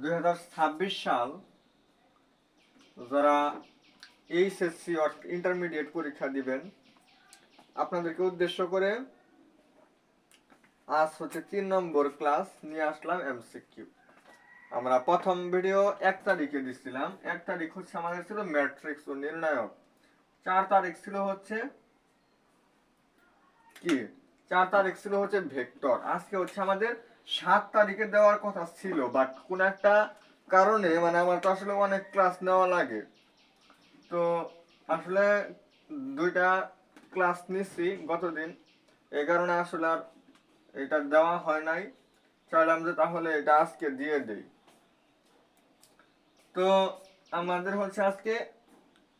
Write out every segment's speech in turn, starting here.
2026 সাল যারা এইচএসসি অর্থাৎ ইন্টারমিডিয়েট পরীক্ষা দিবেন আপনাদেরকে উদ্দেশ্য করে আজ হচ্ছে 3 নম্বর ক্লাস নিয়ে আসলাম এমসিকিউ। আমরা প্রথম ভিডিও 1 তারিখে দিছিলাম। 1 তারিখ হচ্ছে আমাদের ছিল ম্যাট্রিক্স ও নির্ণায়ক। 4 তারিখ ছিল হচ্ছে কি 4 তারিখ ছিল হচ্ছে ভেক্টর। আজকে হচ্ছে আমাদের 7 তারিখে দেওয়ার কথা ছিল, বাট কোন একটা কারণে মানে আমার তো আসলে অনেক ক্লাস নেওয়া লাগে, তো আসলে 2টা ক্লাস নিছি গতদিন, এই কারণে আসলে আর এটা দেওয়া হয় নাই। চাইলাম যে তাহলে এটা আজকে দিয়ে দেই। তো আমাদের হচ্ছে আজকে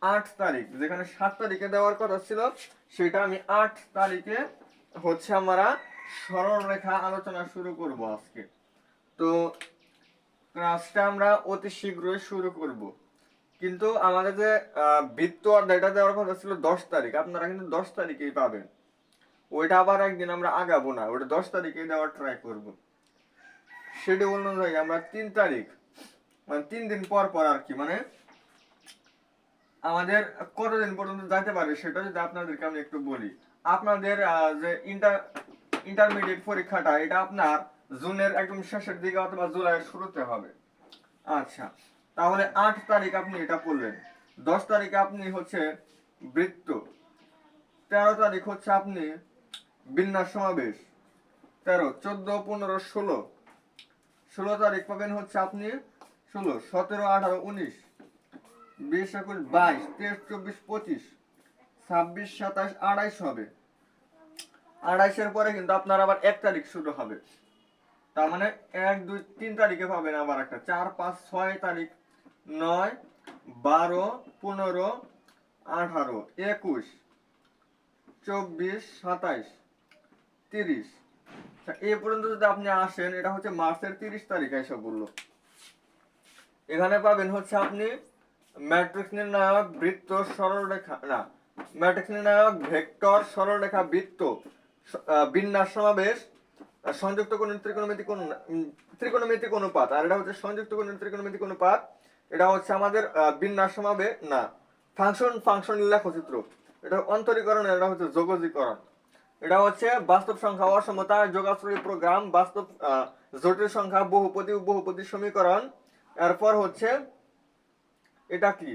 8 তারিখ, যেখানে 7 তারিখে দেওয়ার কথা ছিল সেটা আমি 8 তারিখে হচ্ছে আমরা সরল রেখা আলোচনা শুরু করব আজকে। তো ক্লাসটা আমরা অতি শীঘ্রই শুরু করব, কিন্তু আমাদের যে বৃত্ত অধ্যায়টা দেওয়ার কথা ছিল 10 তারিখ, আপনারা কিন্তু 10 তারিখেই পাবেন। ওইটা আবার একদিন আমরা আগাবো না, ওটা 10 তারিখেই দেওয়ার ট্রাই করব। শিডিউল অনুযায়ী আমরা 3 তারিখ মানে 3 দিন পর পর আর কি, মানে আমাদের কতদিন পর্যন্ত যাইতে পারে সেটা যদি আপনাদেরকে আমি একটু বলি। আপনাদের যে ইন্টারমিডিয়েট পরীক্ষাটা এটা আপনার জুনের একদম শেষের দিকে অথবা জুলাইয়ের শুরুতে হবে। আচ্ছা, তাহলে 8 তারিখ আপনি এটা পড়লেন, 10 তারিখে আপনি হচ্ছে বৃত্ত, 13 তারিখ হচ্ছে আপনি বিন্যাস সমাবেশ, 13, 14, 15, 16, 16 তারিখ পাবেন হচ্ছে আপনি 16, 17, 18, 19, 20, 21, 22, 23, 24, 25, 26, 27, 28 হবে। 28-এর পরে কিন্তু আপনার আবার 1 তারিখ শুরু হবে, তার মানে 1, 2, 3 তারিখে পাবেন আবার একটা, 4, 5, 6 তারিখ, 9, 12, 15, 18, 21, 24, 27, 30। এই পর্যন্ত যদি আপনি আসেন, এটা হচ্ছে মার্চের 30 তারিখ এসে বললো। এখানে পাবেন হচ্ছে আপনি ম্যাট্রিক্স নির্ণায়ক, বৃত্ত, সরলরেখা, না ম্যাট্রিক্স নির্ণায়ক, ভেক্টর, সরলরেখা, বৃত্ত, বিন্যাস সমাবেশ, সংযুক্ত কোণের ত্রিকোণমিতিক অনুপাত, আর এটা হচ্ছে সংযুক্ত কোণের ত্রিকোণমিতিক অনুপাত। এটা হচ্ছে আমাদের বিন্যাস সমাবেশ, না ফাংশন লেখচিত্র, এটা অন্তরীকরণ, এটা হচ্ছে যোগজীকরণ, এটা হচ্ছে বাস্তব সংখ্যা অসমতা, যোগাশ্রয়ী প্রোগ্রাম, বাস্তব জটিল সংখ্যা, বহুপদী সমীকরণ। এরপর হচ্ছে এটা কি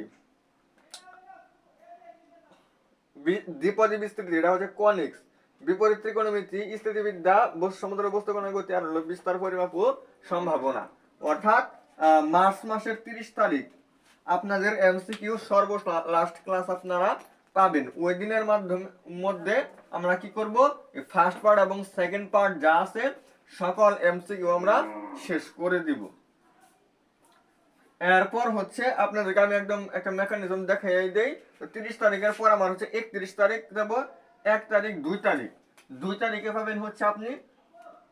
দ্বিপদী বিস্তৃতি, এটা হচ্ছে কনিক্স, বিপরীত ত্রিকোণমিতি, স্থিতিবিদ্যা, সমুদ্র বস্তুকণার গতি, আর হলো বিস্তার, পরিমাপ ও সম্ভাবনা। অর্থাৎ মার্চ মাসের 30 তারিখ আপনাদের এমসিকিউ সর্ব লাস্ট ক্লাস আপনারা পাবেন। ওই দিনের মধ্যে আমরা কি করব, ফার্স্ট পার্ট এবং সেকেন্ড পার্ট যা আছে সকল এমসিকিউ আমরা শেষ করে দিব। এরপর হচ্ছে আপনাদেরকে আমি একদম একটা মেকানিজম দেখাই দেই। 30 তারিখের পর আমার হচ্ছে 31 তারিখ দেব, 1 তারিখ, 2 তারিখ, 2 তারিখে পাবেন হচ্ছে আপনি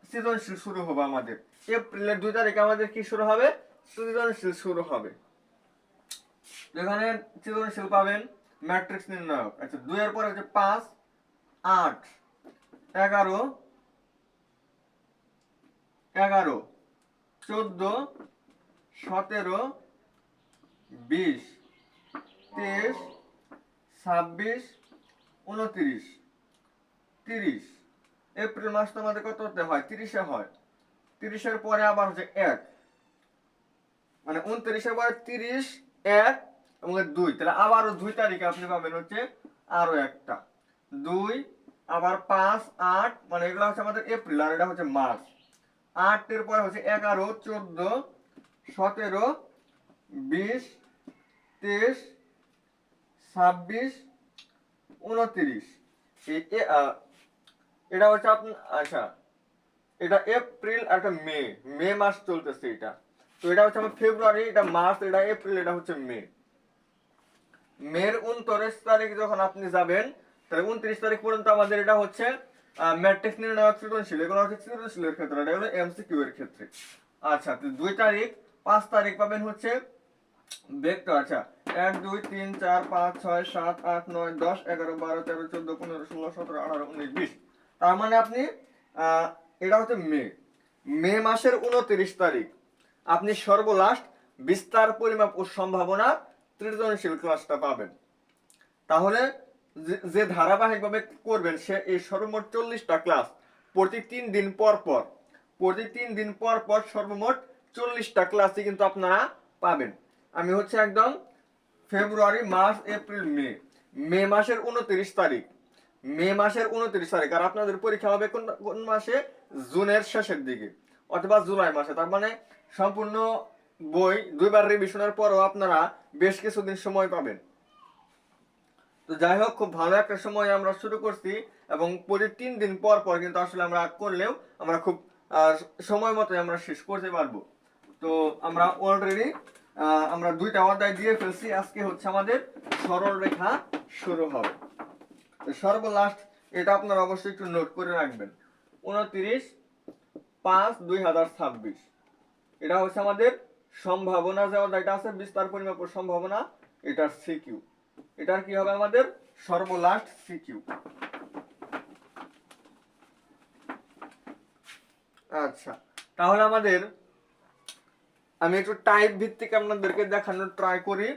সৃজনশীল শুরু হবে আমাদের। এপ্রিলের 2 তারিখে আমাদের কি শুরু হবে, সৃজনশীল শুরু হবে। এখানে সৃজনশীল পাবেন ম্যাট্রিক্স নির্ণায়ক। আচ্ছা, 2 এর পর হচ্ছে 5, 8, 11, 14, 17, 20, 23, 26, 29, 30। এপ্রিল মাস তো আমাদের কততে হয়, 30-এ হয়। 30-এর পরে আবার হচ্ছে 1, মানে 29-এর পরে 30, 1 এবং 2, তাহলে আবারও 2 তারিখে আপনি পাবেন হচ্ছে আরো একটা 2, আবার 5, 8, মানে এগুলো হচ্ছে আমাদের এপ্রিল, আর এটা হচ্ছে মার্চ। 8 এর পরে হচ্ছে 11, 14, 17, 20, 23, 26, 29। এটা হচ্ছে আপনার, আচ্ছা এটা এপ্রিল আর এটা মে মাস চলতেছে এটা। তো এটা হচ্ছে আমার ফেব্রুয়ারি, এটা মার্চ, এটা এপ্রিল, এটা হচ্ছে মের 29 তারিখ যখন আপনি যাবেন, তাহলে 29 তারিখ পর্যন্ত আমাদের এটা হচ্ছে ম্যাট্রিক্স নির্ণায়ক, সৃজনশীল, এগুলো হচ্ছে সৃজনশীলের ক্ষেত্রে, এটা হলো এমসিকিউ এর ক্ষেত্রে। আচ্ছা, 2 তারিখ, 5 তারিখ পাবেন হচ্ছে ভেক্টর। আচ্ছা, 1, 2, 3, 4, 5, 6, 7, 8, 9, 10, 11, 12, 13, 14, 15, 16, 17, 18, 19, 20। তার মানে আপনি এটা হচ্ছে মে মাসের 29 তারিখ আপনি সর্বলাস্ট বিস্তার পরিমাপ ও সম্ভাবনা সৃজনশীল ক্লাসটা পাবেন। তাহলে যে ধারাবাহিকভাবে করবেন সে এই সর্বমোট 40টা ক্লাস প্রতি 3 দিন পর পর, সর্বমোট 40টা ক্লাসই কিন্তু আপনারা পাবেন। আমি হচ্ছে একদম ফেব্রুয়ারি, মার্চ, এপ্রিল, মে মাসের 29 তারিখ, আর আপনাদের পরীক্ষা হবে কোন মাসে? জুনের শেষের দিকে অথবা জুলাই মাসে। তার মানে সম্পূর্ণ বই 2বার রিভিশনের পরও আপনারা বেশ কিছুদিন সময় পাবেন। তো যাই হোক, খুব ভালো একটা সময় আমরা শুরু করছি এবং প্রতি 3 দিন পর পর কিন্তু আসলে আমরা করলেও আমরা খুব সময় মতো আমরা শেষ করতে পারবো। তো আমরা অলরেডি আমরা 2টা অধ্যায় দিয়ে ফেলছি। আজকে হচ্ছে আমাদের সরল রেখা শুরু হবে। তো সর্বলাস্ট এটা আপনারা অবশ্যই একটু নোট করে রাখবেন, 29/5/2026। এটা হচ্ছে আমাদের সম্ভাবনা যে অধ্যায়টা আছে, বিস্তার পরিমাপ ও সম্ভাবনা, এটার সিকিউ। এটার কি হবে? আমাদের সর্বলাস্ট সিকিউ। আচ্ছা, তাহলে আমি একটু টাইপ ভিত্তিক আপনাদেরকে দেখানোর ট্রাই করি,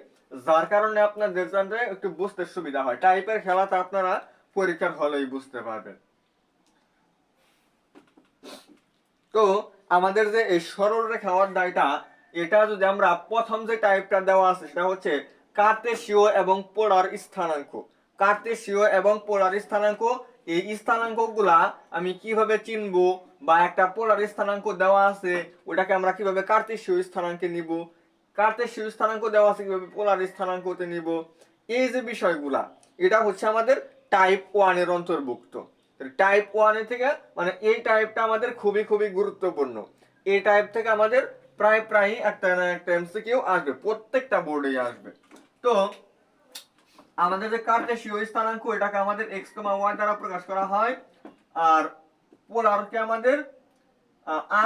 যার কারণে আপনাদের জানতে একটু বুঝতে সুবিধা হয়। টাইপের খেলাটা আপনারা পরীক্ষার হলেই বুঝতে পারবেন। তো আমাদের যে এই সরল রেখা অধ্যায়টা, এটা যদি আমরা প্রথম যে টাইপটা দেওয়া আছে সেটা হচ্ছে কার্তেশীয় এবং পোলার স্থানাঙ্ক। কার্তেশীয় এবং পোলার স্থানাঙ্ক, এই স্থানাঙ্কগুলা আমি কিভাবে চিনবো, বা একটা পোলার স্থানাঙ্ক দেওয়া আছে ওটাকে আমরা কিভাবে কার্তেশীয় স্থানাঙ্কে নিব, কার্তেশীয় স্থানাঙ্ক দেওয়া আছে কিভাবে পোলার স্থানাঙ্কতে নিব, এই যে বিষয়গুলা, এটা হচ্ছে আমাদের টাইপ 1 এর অন্তর্ভুক্ত। টাইপ 1 থেকে মানে এই টাইপটা আমাদের খুবই খুবই গুরুত্বপূর্ণ। এই টাইপ থেকে আমাদের প্রায় একটা না একটা এমসিকিউ আসবে, প্রত্যেকটা বোর্ডেই আসবে। তো আমাদের যে কার্তেশীয় স্থানাঙ্ক, এটাকে আমাদের x, y দ্বারা প্রকাশ করা হয়, আর পোলারকে আমাদের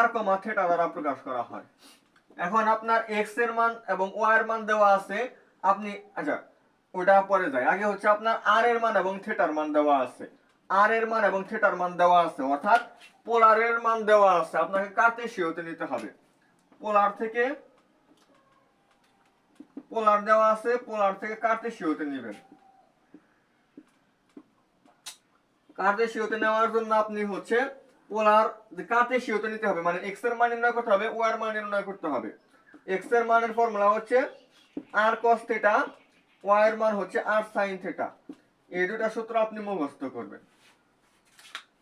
r, θ দ্বারা প্রকাশ করা হয়। এখন আপনার x এর মান এবং y এর মান দেওয়া আছে, আপনি আচ্ছা ওটা পরে যায়, আগে হচ্ছে আপনার r এর মান এবং θ এর মান দেওয়া আছে। r এর মান এবং θ এর মান দেওয়া আছে, অর্থাৎ পোলারের মান দেওয়া আছে, আপনাকে কার্তেশীয়তে নিতে হবে। পোলার দেওয়া আছে, পোলার থেকে কার্তেশীয়তে নেবেন। কার্তেশীয়তে নেওয়ার জন্য আপনি হচ্ছে পোলার কার্তেশীয়তে নিতে হবে, মানে x এর মান নির্ণয় করতে হবে, y এর মান নির্ণয় করতে হবে। x এর মানের ফর্মুলা হচ্ছে r cos θ, y এর মান হচ্ছে r sin θ। এই দুটো সূত্র আপনি মুখস্থ করবেন।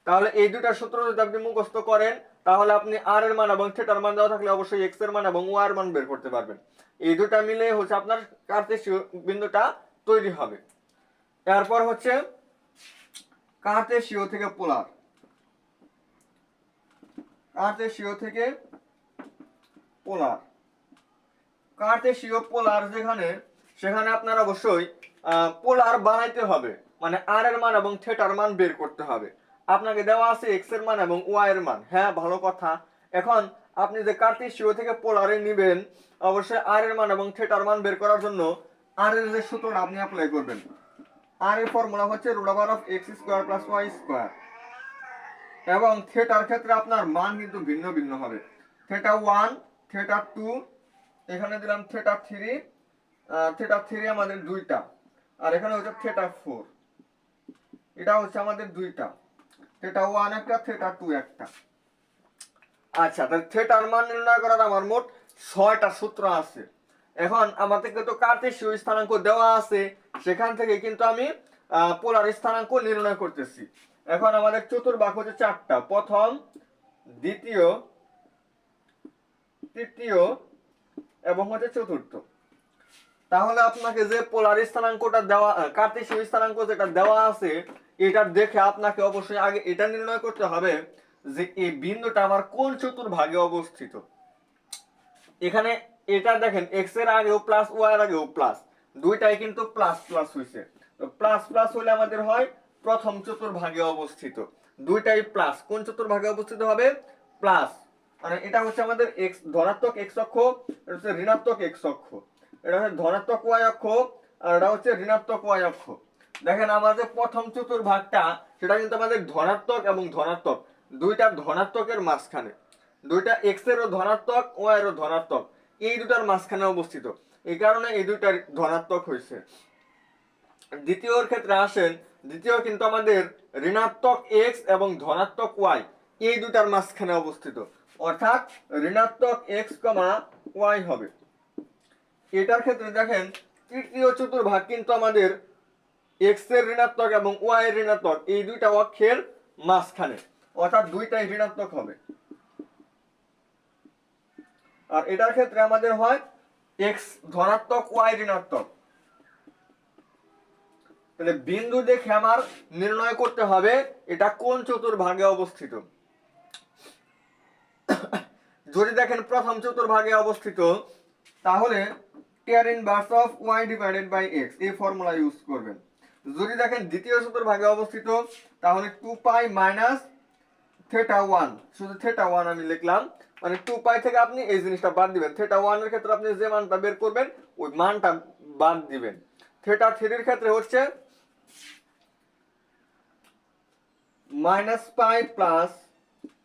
তাহলে এই দুটো সূত্র যদি আপনি মুখস্থ করেন, তাহলে আপনি r এর মান এবং θ এর মান দেওয়া থাকলে অবশ্যই x এর মান এবং y এর মান বের করতে পারবেন। এই দুটো মিলে হচ্ছে আপনার কার্তেশীয় বিন্দুটা তৈরি হবে। এরপর হচ্ছে কার্তেশীয় থেকে পোলার, কার্তেশীয় থেকে পোলার, কার্তেশীয় পোলার যেখানে, সেখানে আপনার অবশ্যই পোলার বানাইতে হবে, মানে r এর মান এবং θ এর মান বের করতে হবে। আপনাকে দেওয়া আছে x এর মান এবং y এর মান, হ্যাঁ ভালো কথা। এখন আপনি যে কার্তেশীয় থেকে পোলারে নেবেন, অবশ্যই r এর মান এবং θ এর মান বের করার জন্য r এর যে সূত্রটা আপনি অ্যাপ্লাই করবেন, r এর ফর্মুলা হচ্ছে √(x² + y²) এবং θ এর ক্ষেত্রে আপনার মান কিন্তু ভিন্ন ভিন্ন হবে। θ1, θ2, এখানে দিলাম θ3, θ3 আমাদের 2টা, আর এখানে হচ্ছে θ4, এটা হচ্ছে আমাদের 2টা, θ1 একটা, θ2 একটা। আচ্ছা, তাহলে থিটার মান নির্ণয় করার আমার মোট 6টা সূত্র আছে। এখন আমাদেরকে তো কার্তেশীয় স্থানাঙ্ক দেওয়া আছে, সেখান থেকে কিন্তু আমি পোলার স্থানাঙ্ক নির্ণয় করতেছি। এখন আমাদের চতুর্ভাগ হচ্ছে 4টা, প্রথম, দ্বিতীয়, তৃতীয় এবং হচ্ছে চতুর্থ। তাহলে আপনাকে যে পোলার স্থানাঙ্কটা দেওয়া, কার্তেশীয় স্থানাঙ্ক যেটা দেওয়া আছে, এটা দেখে আপনাকে অবশ্যই আগে এটা নির্ণয় করতে হবে যে এই বিন্দুটা আমার কোন চতুর্ভাগে অবস্থিত। এখানে এটা দেখেন x এর আগেও প্লাস, y এর আগেও প্লাস, দুইটাই কিন্তু প্লাস প্লাস হইছে। তো প্লাস প্লাস হলে আমাদের হয় প্রথম চতুর্ভাগে অবস্থিত। দুইটাই প্লাস, কোন চতুর্ভাগে অবস্থিত হবে? প্লাস, মানে এটা হচ্ছে আমাদের x ধনাত্মক x অক্ষ, এটা হচ্ছে ঋণাত্মক x অক্ষ, এটা হচ্ছে ধনাত্মক y অক্ষ, আর এটা হচ্ছে ঋণাত্মক y অক্ষ। দেখেন আমাদের প্রথম চতুর্ভাগটা, সেটা কিন্তু আমাদের ধনাত্মক এবং ধনাত্মক, দুইটা ধনাত্মকের মাঝখানে, দুইটা এক্স এরও ধনাত্মক, ওয়াই এরও ধনাত্মক, এই দুটার মাঝখানে অবস্থিত, এই কারণে এই দুইটার ধনাত্মক হয়েছে। দ্বিতীয়র ক্ষেত্রে আসেন, দ্বিতীয় কিন্তু আমাদের ঋণাত্মক এক্স এবং ধনাত্মক ওয়াই এই দুটার মাঝখানে অবস্থিত, অর্থাৎ ঋণাত্মক এক্স কমা ওয়াই হবে। এটার ক্ষেত্রে দেখেন তৃতীয় চতুর্ভাগ কিন্তু আমাদের এক্স এর ঋণাত্মক এবং ওয়াই এর ঋণাত্মক এই দুইটা অক্ষের মাঝখানে, অর্থাৎ দুইটাই ঋণাত্মক হবে। আর এটার ক্ষেত্রে আমাদের হয় এক্স ধনাত্মক ওয়াই ঋণাত্মক। তাহলে বিন্দু দেখে আমার নির্ণয় করতে হবে এটা কোন চতুর্ভাগে অবস্থিত। যদি দেখেন প্রথম চতুর্ভাগে অবস্থিত, তাহলে tan inverse of y divided by x এই ফর্মুলা ইউজ করবেন। যদি দেখেন দ্বিতীয় চতুর্ভাগে অবস্থিত, তাহলে 2 পাই মাইনাস থেটা 1, শুধু থেটা 1 আমি লিখলাম, মানে 2 পাই থেকে আপনি এই জিনিসটা বাদ দিবেন। থেটা 1 এর ক্ষেত্রে আপনি যে মানটা বের করবেন ওই মানটা বাদ দিবেন। থেটা 3 এর ক্ষেত্রে হচ্ছে মাইনাস পাই প্লাস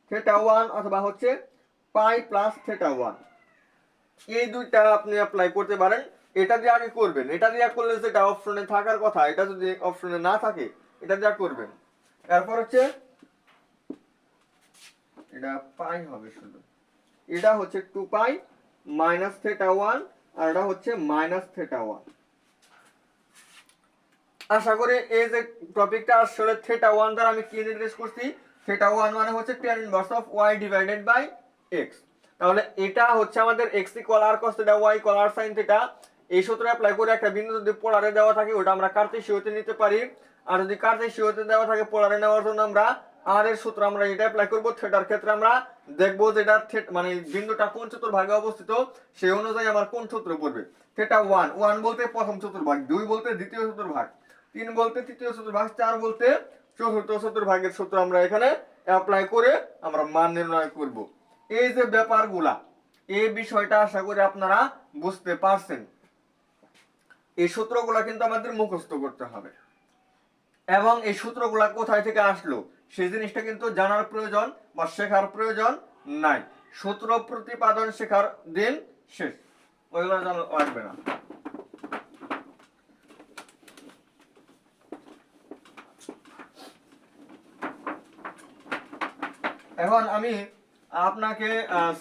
থেটা 1 অথবা হচ্ছে পাই প্লাস থেটা 1, এই দুইটা আপনি অ্যাপ্লাই করতে পারেন। এটা দিয়ে আগে করবেন, এটা দিয়ে করলে যেটা অপশনে থাকার কথা এটা যদি অপশনে না থাকে এটা দিয়ে করবেন। এরপর হচ্ছে এটা পাই হবে শুধু, এটা হচ্ছে 2 পাই মাইনাস থেটা 1 আর এটা হচ্ছে মাইনাস থেটা 1। আশা করি এই যে টপিকটা আসলে থেটা 1 দ্বারা আমি কি নির্দেশ করছি, থেটা 1 মানে হচ্ছে tan inverse of y divided by x। তাহলে এটা হচ্ছে আমাদের x equal r cos theta y equal r sin theta, এই সূত্র অ্যাপ্লাই করে একটা বিন্দু যদি পোলারে দেওয়া থাকে ওটা আমরা কার্তেশীয়তে নিতে পারি, আর যদি কার্তেশীয়তে দেওয়া থাকে পোলারে নেওয়ার জন্য আমরা r এর সূত্র আমরা এটা অ্যাপ্লাই করব। থিটার ক্ষেত্রে আমরা দেখব যে এটা মানে বিন্দুটা কোন চতুর্ভাগে অবস্থিত সেই অনুযায়ী আমার কোন সূত্র পড়বে। থিটা 1 বলতে প্রথম চতুর্ভাগ, 2 বলতে দ্বিতীয় চতুর্ভাগ, 3 বলতে তৃতীয় চতুর্ভাগ, 4 বলতে চতুর্থ চতুর্ভাগের সূত্র আমরা এখানে অ্যাপ্লাই করে আমরা মান নির্ণয় করব। এই যে ব্যাপারগুলা, এই বিষয়টা আশা করি আপনারা বুঝতে পারছেন। এই সূত্রগুলা কিন্তু আমাদের মুখস্থ করতে হবে, এবং এই সূত্রগুলা কোথায় থেকে আসলো সেই জিনিসটা কিন্তু জানার প্রয়োজন বা শেখার প্রয়োজন নাই। সূত্র প্রতিপাদন শেখার দিন শেষ, ওইগুলো জানা লাগবে না। এখন আমি আপনাকে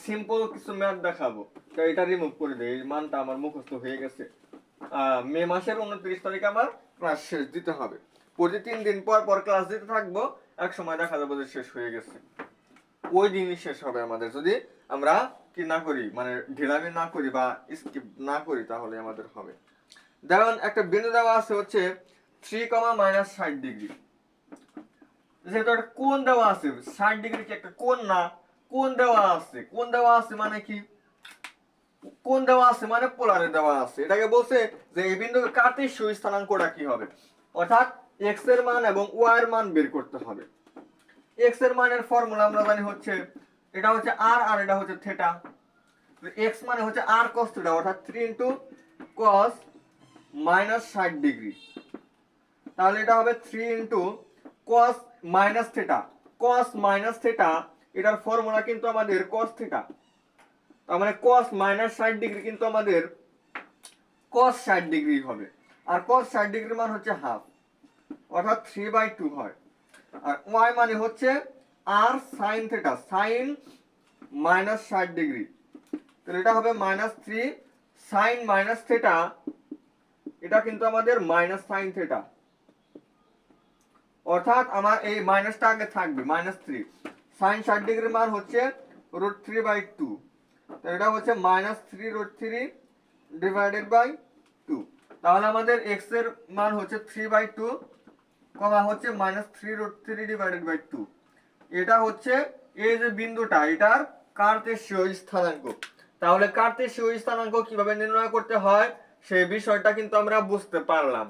সিম্পল কিছু ম্যাথ দেখাবো, তো এটা রিমুভ করে দেই, এই মানটা আমার মুখস্থ হয়ে গেছে। মে মাসের 29 তারিখে আমার ক্লাস শেষ দিতে হবে, প্রতি 3 দিন পর পর ক্লাস দিতে থাকবো, এক সময় দেখা যাবে যে শেষ হয়ে গেছে। ওই দিনই শেষ হবে আমাদের, যদি আমরা কি না করি, মানে ঢিলামি না করি বা স্কিপ না করি তাহলে আমাদের হবে। দেখুন একটা বিন্দু দেওয়া আছে হচ্ছে 3, -60 ডিগ্রি, যেহেতু একটা কোণ দেওয়া আছে, 60 ডিগ্রি কি একটা কোণ না? কোণ দেওয়া আছে, কোণ দেওয়া আছে মানে কি? কোণ দেওয়া আছে মানে পোলারে দেওয়া আছে। এটাকে বলছে যে এই বিন্দুর কার্তেশীয় স্থানাঙ্কটা কি হবে, অর্থাৎ x এর মান এবং y এর মান বের করতে হবে। x এর মানের ফর্মুলা আমরা জানি হচ্ছে এটা হচ্ছে r আর এটা হচ্ছে থিটা। x মানে হচ্ছে r cos থিটা, অর্থাৎ 3 cos -60 ডিগ্রি। তাহলে এটা হবে 3 cos minus theta. cos minus theta এটার ফর্মুলা কিন্তু আমাদের cos থিটা, তার মানে cos -60 ডিগ্রি কিন্তু আমাদের cos 60 ডিগ্রি হবে, আর cos 60 ডিগ্রির মান হচ্ছে হাফ, অর্থাৎ 3/2 হয়। আর y মানে হচ্ছে r sin theta, sin -60 degree, তাহলে এটা হবে -3 sin থিটা, এটা কিন্তু আমাদের sin থিটা, অর্থাৎ আমার এই মাইনাসটা আগে থাকবে, -3 sin 60 ডিগ্রির মান হচ্ছে √3/2, তো এটা হচ্ছে -3√3 ডিভাইডেড বাই 2। তাহলে আমাদের x এর মান হচ্ছে 3/2 কমা হচ্ছে -3√3 ডিভাইডেড বাই 2। এটা হচ্ছে এই যে বিন্দুটা এটার কার্তেশীয় স্থানাঙ্ক। তাহলে কার্তেশীয় স্থানাঙ্ক কিভাবে নির্ণয় করতে হয় সেই বিষয়টা কিন্তু আমরা বুঝতে পারলাম।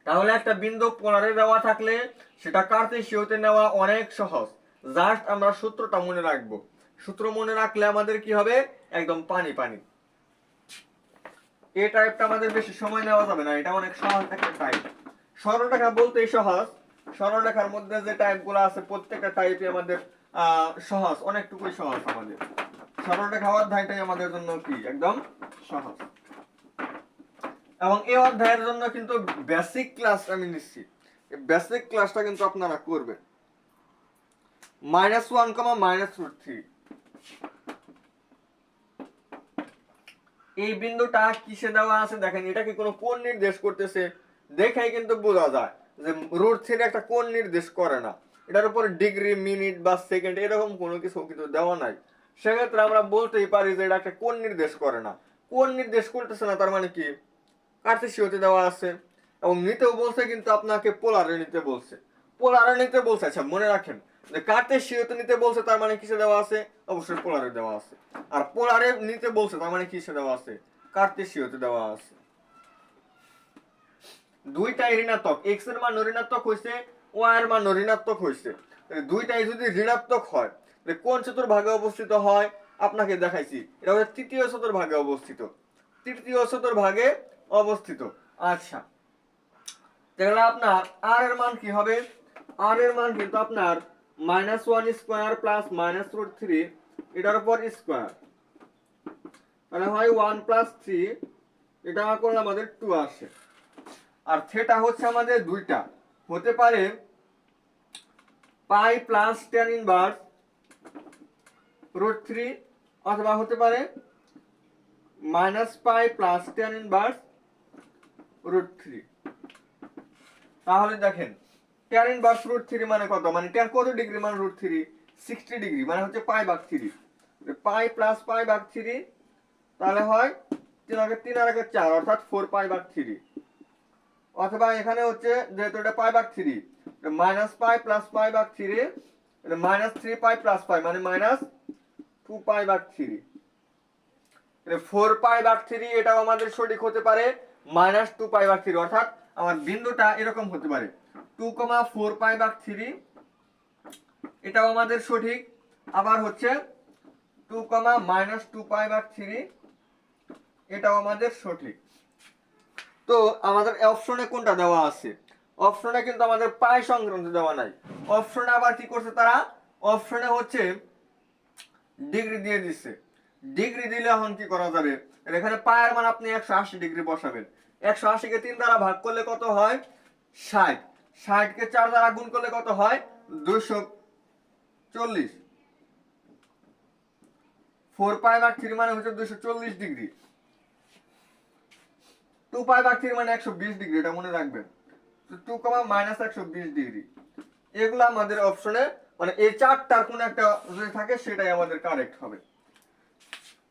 তাহলে একটা বিন্দু পোলারে দেওয়া থাকলে সেটা কার্তেশীয়তে নেওয়া অনেক সহজ, জাস্ট আমরা সূত্রটা মনে রাখবো। সূত্র মনে রাখলে আমাদের কি হবে, একদম পানি পানি। এই টাইপটা আমাদের বেশি সময় নেওয়া যাবে না, এটা অনেক সহজ একটা টাইপ। সরলরেখা বলতেই সহজ, সরলরেখার মধ্যে যে টাইপগুলো আছে প্রত্যেকটা টাইপই আমাদের সহজ, অনেকটুকুই সহজ। আমাদের সরলরেখা অধ্যায়টাই আমাদের জন্য কি একদম সহজ। এবং এই অধ্যায়ের জন্য কিন্তু বেসিক ক্লাস আমি নিচ্ছি, এই বেসিক ক্লাসটা কিন্তু আপনারা করবেন। -1, -3 এই বিন্দুটা কিসে দেওয়া আছে দেখেন, এটা কি কোনো কোণ নির্দেশ করতেছে? দেখেই কিন্তু বোঝা যায় যে √3 একটা কোণ নির্দেশ করে না, এটার উপরে ডিগ্রি, মিনিট বা সেকেন্ড এরকম কোনো কিছু কিন্তু দেওয়া নাই। সেক্ষেত্রে আমরা বলতেই পারি যে এটা একটা কোণ নির্দেশ করে না। কোণ নির্দেশ করতেছে না তার মানে কি কার্তেশীয়তে দেওয়া আছে। এবং নিতেও বলছে কিন্তু আপনাকে পোলারে নিতে বলছে, পোলারে নিতে বলছে। আচ্ছা মনে রাখেন যে কার্তেশীয়তে নিতে বলছে তার মানে কিসে দেওয়া আছে? অবশ্যই পোলারে দেওয়া আছে। আর পোলারে নিতে বলছে তার মানে কিসে দেওয়া আছে? কার্তেশীয়তে দেওয়া আছে। দুইটাই ঋণাত্মক, x এর মান ঋণাত্মক হইছে, y এর মান ঋণাত্মক হইছে। দুইটাই যদি ঋণাত্মক হয় তাহলে কোন চতুর্ভাগে অবস্থিত হয়? আপনাকে দেখাইছি, এটা হচ্ছে তৃতীয় চতুর্ভাগে অবস্থিত, তৃতীয় চতুর্ভাগে অবস্থিত। আচ্ছা তাহলে আপনার r এর মান কি হবে? r এর মান কিন্তু আপনার -1² প্লাস -√3 এটার উপর স্কয়ার, তাহলে হয় 1 + 3, এটা করলে আমাদের 2 আসে। আর থিটা হচ্ছে আমাদের দুইটা, হতে পারে পাই প্লাস tan ইনভার্স √3 অথবা হতে পারে -পাই প্লাস tan ইনভার্স √3। তাহলে দেখেন tan ইনভার্স √3 মানে কত? মানে tan কত ডিগ্রি? মানে √3 60 ডিগ্রি, মানে হচ্ছে π/3। পাই প্লাস π/3 তাহলে হয় 3 আর 4 অর্থাৎ 4π/3। অথবা এখানে হচ্ছে যেহেতু এটা π/3, -পাই প্লাস π/3 এটা -3π প্লাস π মানে -2π/3। 4π/3 এটাও আমাদের সঠিক হতে পারে, -2π/3 অর্থাৎ আমার বিন্দুটা এরকম হতে পারে 2,4π/3 এটাও আমাদের সঠিক। আবার হচ্ছে 2,-2π/3 এটাও আমাদের সঠিক। তো আমাদের অপশনে কোনটা দেওয়া আছে? অপশনে কিন্তু আমাদের পাই সংক্রান্ত দেওয়া নাই। অপশনে আবার কি করছে তারা? অপশনে হচ্ছে ডিগ্রি দিয়ে দিচ্ছে। ডিগ্রি দিলে এখন কি করা যাবে? এখানে পায়ের মান আপনি 180 ডিগ্রি বসাবেন। 180 কে 3 দ্বারা ভাগ করলে কত হয়? 60। 60 কে 4 দ্বারা গুণ করলে কত হয়? 240। 4π/3 মানে হচ্ছে 240 ডিগ্রি। 2π/3 মানে 120 ডিগ্রি, এটা মনে রাখবেন। 2, -120 ডিগ্রি। এগুলো আমাদের অপশনে মানে এই চারটার কোন একটা যদি থাকে সেটাই আমাদের কারেক্ট হবে।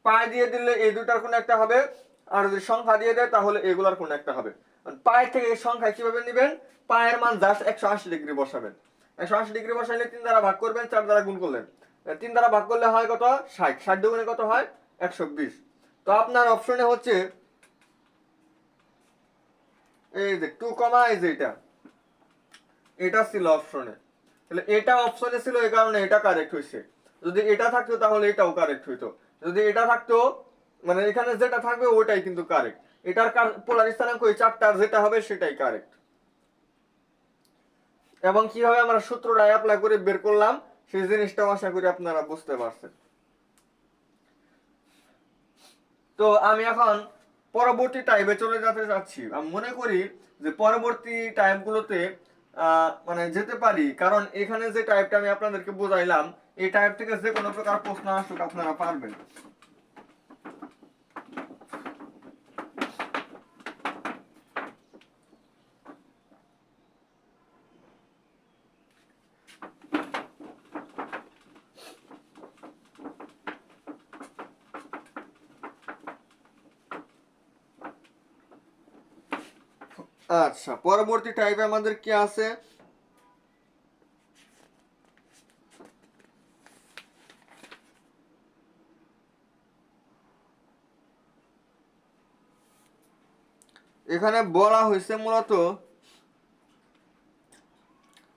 পাই দিয়ে দিলে এই দুটার কোন একটা হবে, আর যদি সংখ্যা দিয়ে দেয় তাহলে এগুলার কোন একটা হবে। পাই থেকে এই সংখ্যা কিভাবে নেবেন? পায়ের মান জাস্ট 180 ডিগ্রি বসাবেন। 180 ডিগ্রি বসাইলে 3 দ্বারা ভাগ করবেন, 4 দ্বারা গুণ করলেন। 3 দ্বারা ভাগ করলে হয় কত? 60। 60 দুগুণে কত হয়? 120। তো আপনার অপশনে হচ্ছে এই যে 2, এই যে এটা ছিল অপশনে। তাহলে এটা অপশনে ছিল এই কারণে এটা কারেক্ট হইছে। যদি এটা থাকতো তাহলে এটাও কারেক্ট হইতো। যদি এটা থাকতো মানে এখানে যেটা থাকবে ওটাই কিন্তু কারেক্ট। এটার পোলার স্থানাঙ্ক এই চারটার যেটা হবে সেটাই কারেক্ট। এবং কিভাবে আমরা সূত্রটা অ্যাপ্লাই করে বের করলাম সেই জিনিসটাও আশা করি আপনারা বুঝতে পারছেন। তো আমি এখন পরবর্তী টাইপে চলে যেতে চাচ্ছি। আমি মনে করি যে পরবর্তী টাইপগুলোতে মানে যেতে পারি, কারণ এখানে যে টাইপটা আমি আপনাদেরকে বোঝাইলাম এই টাইপ থেকে যে কোনো প্রকার প্রশ্ন আসুক আপনারা পারবেন। আচ্ছা পরবর্তী টাইপে আমাদের কি আছে? এখানে বলা হয়েছে মূলত,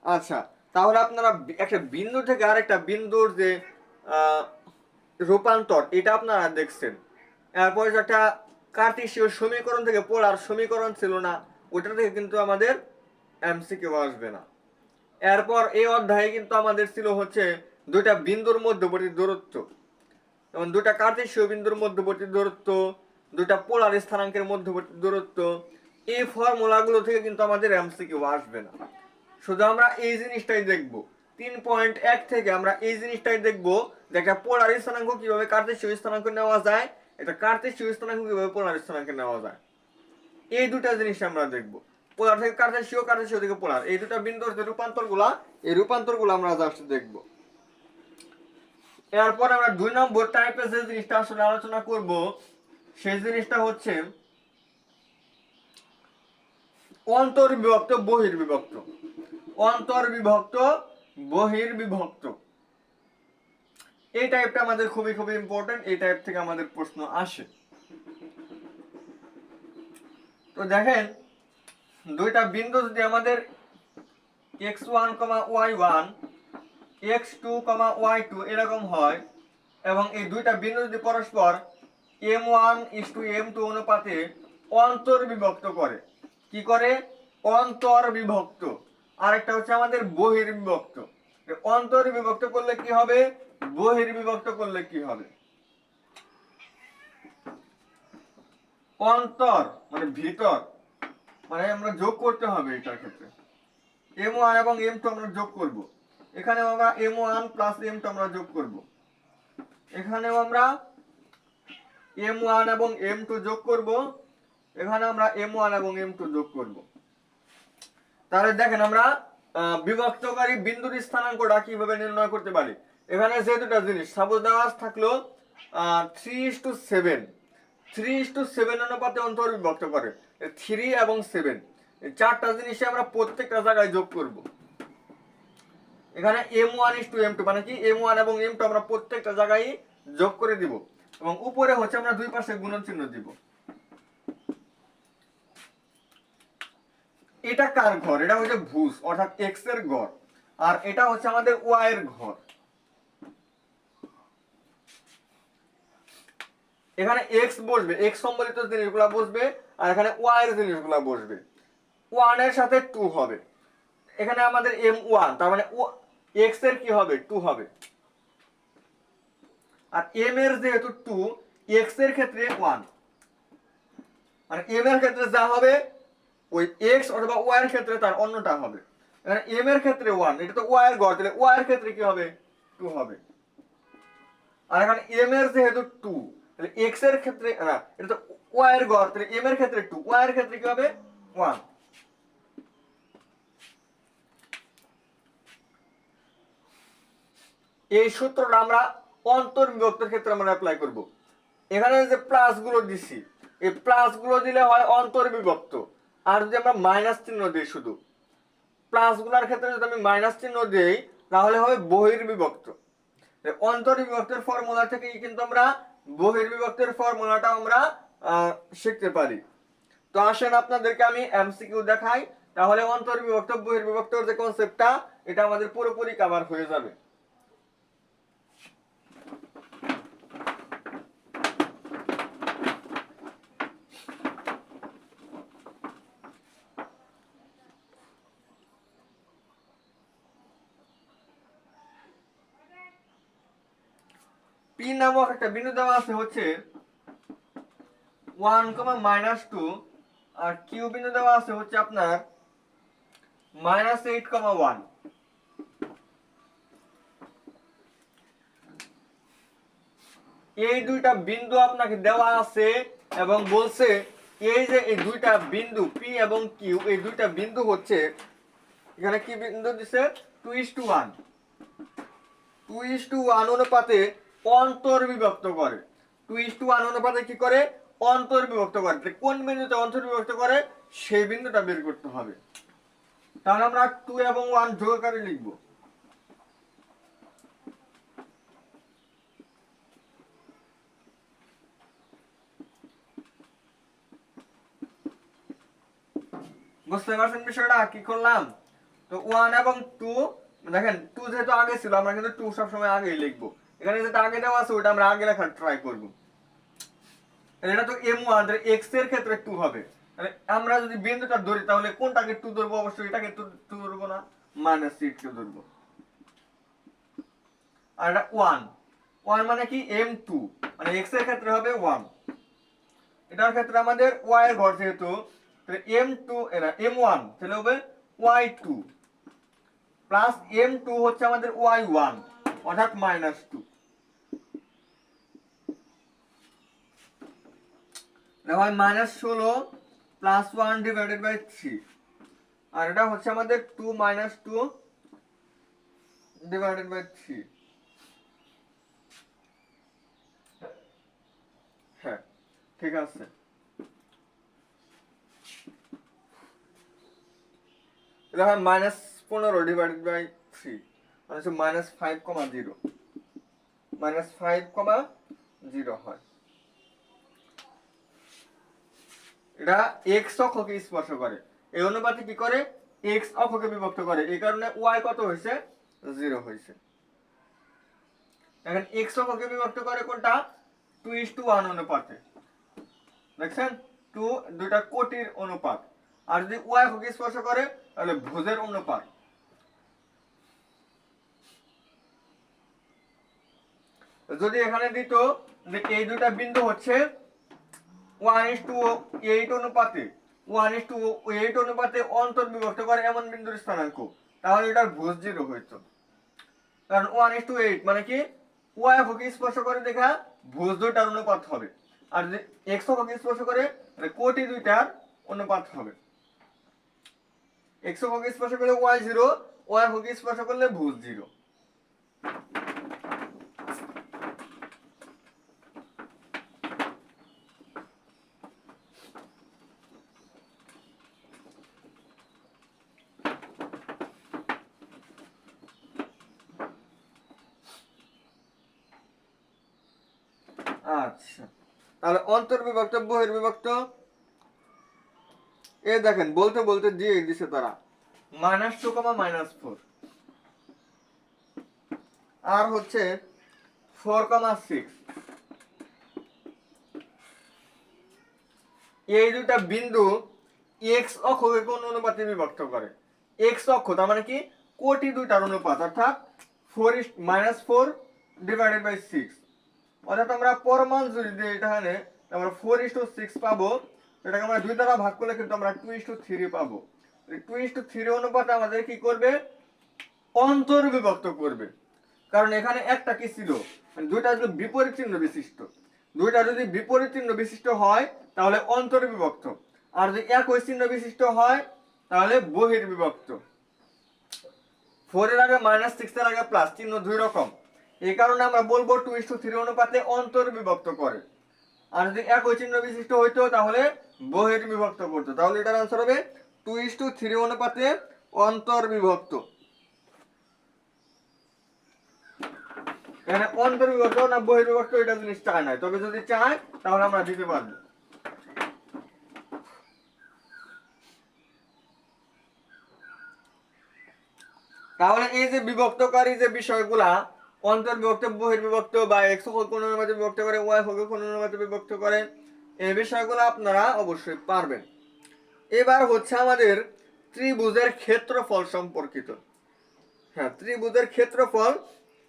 আচ্ছা তাহলে আপনারা একটা বিন্দু থেকে আরেকটা বিন্দুর যে রূপান্তর এটা আপনারা দেখছেন। এরপর একটা কার্টেসীয় সমীকরণ থেকে পোলার সমীকরণ ছিল না, ওটা থেকে কিন্তু আমাদের এমসিকিউ আসবে না। এরপর এই অধ্যায়ে কিন্তু আমাদের ছিল হচ্ছে দুইটা বিন্দুর মধ্যবর্তী দূরত্ব, যেমন দুইটা কার্টেসীয় বিন্দুর মধ্যবর্তী দূরত্ব, দুইটা পোলার স্থানাঙ্কের মধ্যবর্তী দূরত্ব, এই ফর্মুলাগুলো থেকে কিন্তু আমাদের এমসিকিউ আসবে না। শুধু আমরা এই জিনিসটাই দেখব, 3.1 থেকে আমরা এই জিনিসটাই দেখব যে একটা পোলার স্থানাঙ্ক কিভাবে কার্টেসীয় স্থানাঙ্ক নেওয়া যায়, একটা কার্টেসীয় স্থানাঙ্ক কিভাবে পোলার স্থানাঙ্ক নেওয়া যায়, এই দুটা জিনিস আমরা দেখব। পোলার থেকে কার্টেসীয়, কার্টেসীয় থেকে পোলার, এই দুটা বিন্দুর যে রূপান্তরগুলা, এই রূপান্তরগুলো আমরা জাস্ট দেখব। এরপর আমরা 2 নম্বর টাইপের যে জিনিসটা আসলে আলোচনা করব, সেই জিনিসটা হচ্ছে অন্তর্বিভক্ত বহির্বিভক্ত। অন্তর্বিভক্ত বহির্বিভক্ত, এই টাইপটা আমাদের খুবই খুবই ইম্পর্টেন্ট, এই টাইপ থেকে আমাদের প্রশ্ন আসে। তো দেখেন, দুইটা বিন্দু যদি আমাদের x1, y1, x2, y2 এরকম হয়, এবং এই দুইটা বিন্দু যদি পরস্পর m1:m2 অনুপাতে অন্তর্বিভক্ত করে, কি করে? অন্তর্বিভক্ত। আরেকটা হচ্ছে আমাদের বহির্বিভক্ত। অন্তর্বিভক্ত করলে কি হবে, বহির্বিভক্ত করলে কি হবে? অন্তর মানে ভিতর, মানে আমরা যোগ করতে হবে এটার ক্ষেত্রে। m1 এবং m2 আমরা যোগ করব, এখানেও আমরা m1 প্লাস m2 আমরা যোগ করব, এখানেও আমরা m1 এবং m2 যোগ করব, এখানে আমরা m1 এবং m2 যোগ করব। তাহলে দেখেন আমরা বিভক্তকারী বিন্দুর স্থানাঙ্কটা কিভাবে নির্ণয় করতে পারি। এখানে যে দুটো জিনিস সাপোজ দেওয়া থাকলো 3:7, 3:7 অনুপাতে অন্তর্বিভক্ত করে, 3 এবং 7, এই চারটা জিনিসে আমরা প্রত্যেকটা জায়গায় যোগ করব। এখানে m1:m2 মানে কি, m1 এবং m2 আমরা প্রত্যেকটা জায়গায় যোগ করে দিব, এবং উপরে হচ্ছে আমরা দুই পাশে গুণন চিহ্ন দিব। এটা কার ঘর? এটা হচ্ছে ভুজ, অর্থাৎ x এর ঘর, আর এটা হচ্ছে আমাদের y এর ঘর। এখানে x বসবে, x সম্বলিত জিনিসগুলো বসবে, আর এখানে y এর জিনিসগুলো বসবে। 1 এর সাথে 2 হবে, এখানে আমাদের m1, তার মানে x এর কি হবে, 2 হবে, আর m এর যেহেতু 2, x এর ক্ষেত্রে 1, মানে m এর ক্ষেত্রে যা হবে ওই x অথবা y এর ক্ষেত্রে তার অন্যটা হবে। এখানে m এর ক্ষেত্রে 1, এটা তো y এর ঘর, তাহলে y এর ক্ষেত্রে কি হবে, 2 হবে। আর এখানে m এর যেহেতু 2, তাহলে x এর ক্ষেত্রে না, এটা তো y এর ঘর, তাহলে m এর ক্ষেত্রে 2, y এর ক্ষেত্রে কি হবে, 1। এই সূত্রটা আমরা অন্তর্বিভক্তের ক্ষেত্রে আমরা অ্যাপ্লাই করব। এখানে যে প্লাস গুলো দিছি, এই প্লাস গুলো দিলে হয় অন্তর্বিভক্ত, আর যদি আমরা মাইনাস চিহ্ন দিই, শুধু প্লাস গুলার ক্ষেত্রে যদি আমি মাইনাস চিহ্ন দেই, তাহলে হবে বহির্বিভক্ত। অন্তর্বিভক্তের ফর্মুলা থেকেই কিন্তু আমরা বহির্বিভক্তের ফর্মুলাটা আমরা শিখতে পারি। তো আসেন আপনাদেরকে আমি এমসিকিউ দেখাই, তাহলে অন্তর্বিভক্ত বহির্বিভক্তর যে কনসেপ্টটা, এটা আমাদের পুরোপুরি কভার হয়ে যাবে। পি নামক একটা বিন্দু দেওয়া আছে হচ্ছে 1, -2, আর কিউ বিন্দু দেওয়া আছে হচ্ছে আপনার -8, 1। এই দুইটা বিন্দু আপনাকে দেওয়া আছে এবং বলছে এই যে এই দুইটা বিন্দু পি এবং কিউ, এই দুইটা বিন্দু হচ্ছে, এখানে কি বিন্দু দিছে, 2:1, 2:1 অনুপাতে অন্তর্বিভক্ত করে। 2:1 অনুপাতে কি করে, অন্তর্বিভক্ত করে। কোন বিন্দুতে অন্তর্বিভক্ত করে সেই বিন্দুটা বের করতে হবে। তাহলে আমরা 2 এবং 1 যোগ করে লিখব। বুঝতে পারছেন বিষয়টা কি করলাম? তো 1 এবং 2, দেখেন 2 যেহেতু আগে ছিল, আমরা কিন্তু 2 সবসময় আগেই লিখবো। এখানে যেটা আগে দেওয়া আছে ওটা আমরা আগে লেখার ট্রাই করব। এটা তো m1, x এর ক্ষেত্রে 2 হবে। তাহলে আমরা যদি বিন্দুটা ধরি, তাহলে কোনটাকে 2 ধরবো? অবশ্যই এটাকে 2 ধরবো না, -8 কে ধরবো। আর এটা 1 1 মানে কি m2 মানে x এর ক্ষেত্রে হবে 1, এটার ক্ষেত্রে আমাদের y এর ঘর যেহেতু তাহলে m2 এরা m1 তাহলে হবে y2 প্লাস m2 হচ্ছে আমাদের y1 অর্থাৎ -2, দেখো -16 প্লাস 1 ডিভাইডেড বাই 3, আর এটা হচ্ছে আমাদের 2 -2 ডিভাইডেড বাই 3। হ্যাঁ ঠিক আছে, এটা হয় -15 ডিভাইডেড বাই 3 মানে হচ্ছে -5,0 -5,0 হয়। এটা x অক্ষকে স্পর্শ করে, এই অনুপাতে কি করে x অক্ষকে বিভক্ত করে, এই কারণে y কত হয়েছে 0 হয়েছে। এখন x অক্ষকে বিভক্ত করে কোনটা 2:1 অনুপাতে, দেখছেন 2 দুইটা কোটির অনুপাত, আর যদি y অক্ষকে স্পর্শ করে তাহলে ভুজের অনুপাত। যদি এখানে দিত যে এই দুইটা বিন্দু হচ্ছে 1:8 অনুপাতে 1:8 অনুপাতে অন্তর্বিভক্ত করে এমন বিন্দুর স্থানাঙ্ক, তাহলে এটার ভুজ 0 হইতো, কারণ 1:8 মানে কি y অক্ষকে স্পর্শ করে দেখা ভুজ দুইটার অনুপাত হবে, আর যদি x অক্ষকে স্পর্শ করে তাহলে কোটি দুইটার অনুপাত হবে। x অক্ষকে স্পর্শ করলে y0, y অক্ষকে স্পর্শ করলে ভুজ 0। আচ্ছা তাহলে অন্তর্বিভক্ত বহির্বিভক্ত, এ দেখেন বলতে বলতে দিয়ে দিছে তারা -2, -4 আর হচ্ছে 4,6, এই দুটা বিন্দু x অক্ষকে কোন অনুপাতে বিভক্ত করে, x অক্ষ তার মানে কি কোটি দুইটার অনুপাত, অর্থাৎ 4 ডিভাইডেড বাই 6, অর্থাৎ আমরা পরমান যদি দিই এখানে আমরা 4:6 পাবো, এটাকে আমরা দুই দ্বারা ভাগ করলে কিন্তু আমরা 2:3 পাবো। 2:3 অনুপাতে আমাদের কি করবে অন্তর্বিভক্ত করবে, কারণ এখানে একটা কি ছিল মানে দুইটা যদি বিপরীত চিহ্ন বিশিষ্ট, দুইটা যদি বিপরীত চিহ্ন বিশিষ্ট হয় তাহলে অন্তর্বিভক্ত, আর যদি একই চিহ্ন বিশিষ্ট হয় তাহলে বহির্বিভক্ত। 4 এর আগে -6 এর আগে প্লাস চিহ্ন দুই রকম, এই কারণে আমরা বলবো 2:3 অনুপাতে অন্তর্বিভক্ত করে, আর যদি একই চিহ্ন বিশিষ্ট হইতো তাহলে বহির্বিভক্ত করতো, তাহলে এটার आंसर হবে 2:3 অনুপাতে অন্তর্বিভক্ত। এখানে অন্তর্বিভক্ত না বহির্বিভক্ত এটা জিনিস চায় না, তবে যদি চায় তাহলে আমরা দিতে পারবো। তাহলে এই যে বিভক্তকারী যে বিষয়গুলা অন্তর্বিভক্ত বহির্বিভক্ত বা x অক্ষ কোন অনুপাতে বিভক্ত করে y অক্ষ কোন অনুপাতে বিভক্ত করে, এই বিষয়গুলো আপনারা অবশ্যই পারবেন। এবার হচ্ছে আমাদের ত্রিভুজের ক্ষেত্রফল সম্পর্কিত। হ্যাঁ ত্রিভুজের ক্ষেত্রফল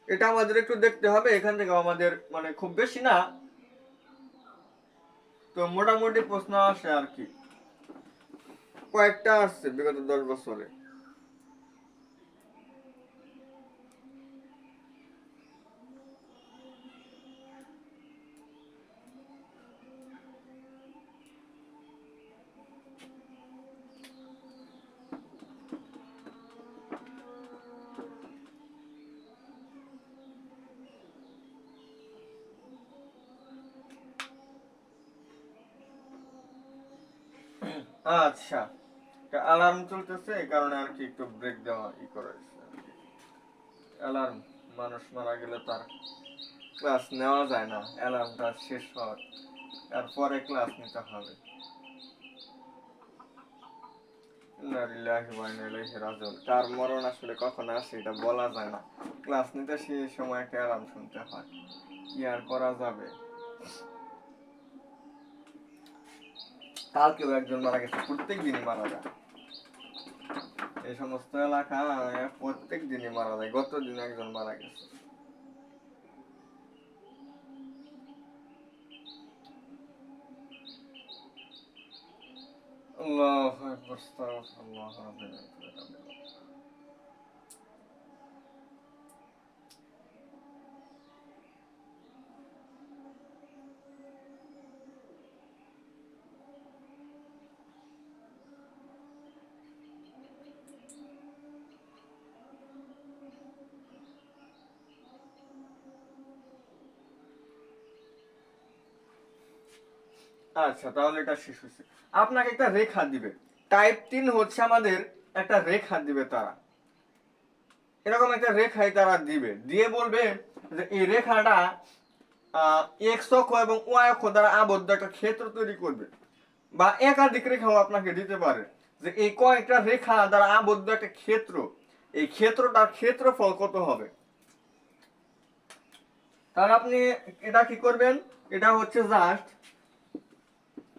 এটা আমাদের একটু দেখতে হবে, এখান থেকে আমাদের মানে খুব বেশি না, তো মোটামুটি প্রশ্ন আসে আর কি, কয়েকটা আসছে বিগত 10 বছরে। আচ্ছা অ্যালার্ম চলতেছে এই কারণে আর কি একটু ব্রেক দেওয়া করে, অ্যালার্ম মানুষ মারা গেলে তার ক্লাস নেওয়া যায় না, অ্যালার্মটা শেষ হওয়ার তারপরে ক্লাস নিতে হবে। কার মরণ আসলে কখন আসে এটা বলা যায় না, ক্লাস নিতে সেই সময় একটা অ্যালার্ম শুনতে হয়, কি আর করা যাবে। কালকেও একজন মারা গেছে, প্রত্যেক দিনই মারা যায় এই সমস্ত এলাকা, প্রত্যেক দিনই মারা যায়, গত দিন একজন মারা গেছে। আল্লাহু আকবার, আস্তাগফিরুল্লাহ রাব্বিল আলামিন। আচ্ছা, তাহলে এটা শেষ হয়েছে। আপনাকে একটা রেখা দিবে, টাইপ 3 হচ্ছে আমাদের একটা রেখা দিবে তারা, এরকম একটা রেখাই তারা দিবে, দিয়ে বলবে যে এই রেখাটা এক্স অক্ষ এবং ওয়াই অক্ষ দ্বারা আবদ্ধ একটা ক্ষেত্র তৈরি করবে, বা একাধিক রেখাও আপনাকে দিতে পারে যে এই কয়েকটা রেখা দ্বারা আবদ্ধ একটা ক্ষেত্র, এই ক্ষেত্রটার ক্ষেত্রফল কত হবে। তাহলে আপনি এটা কি করবেন, এটা হচ্ছে জাস্ট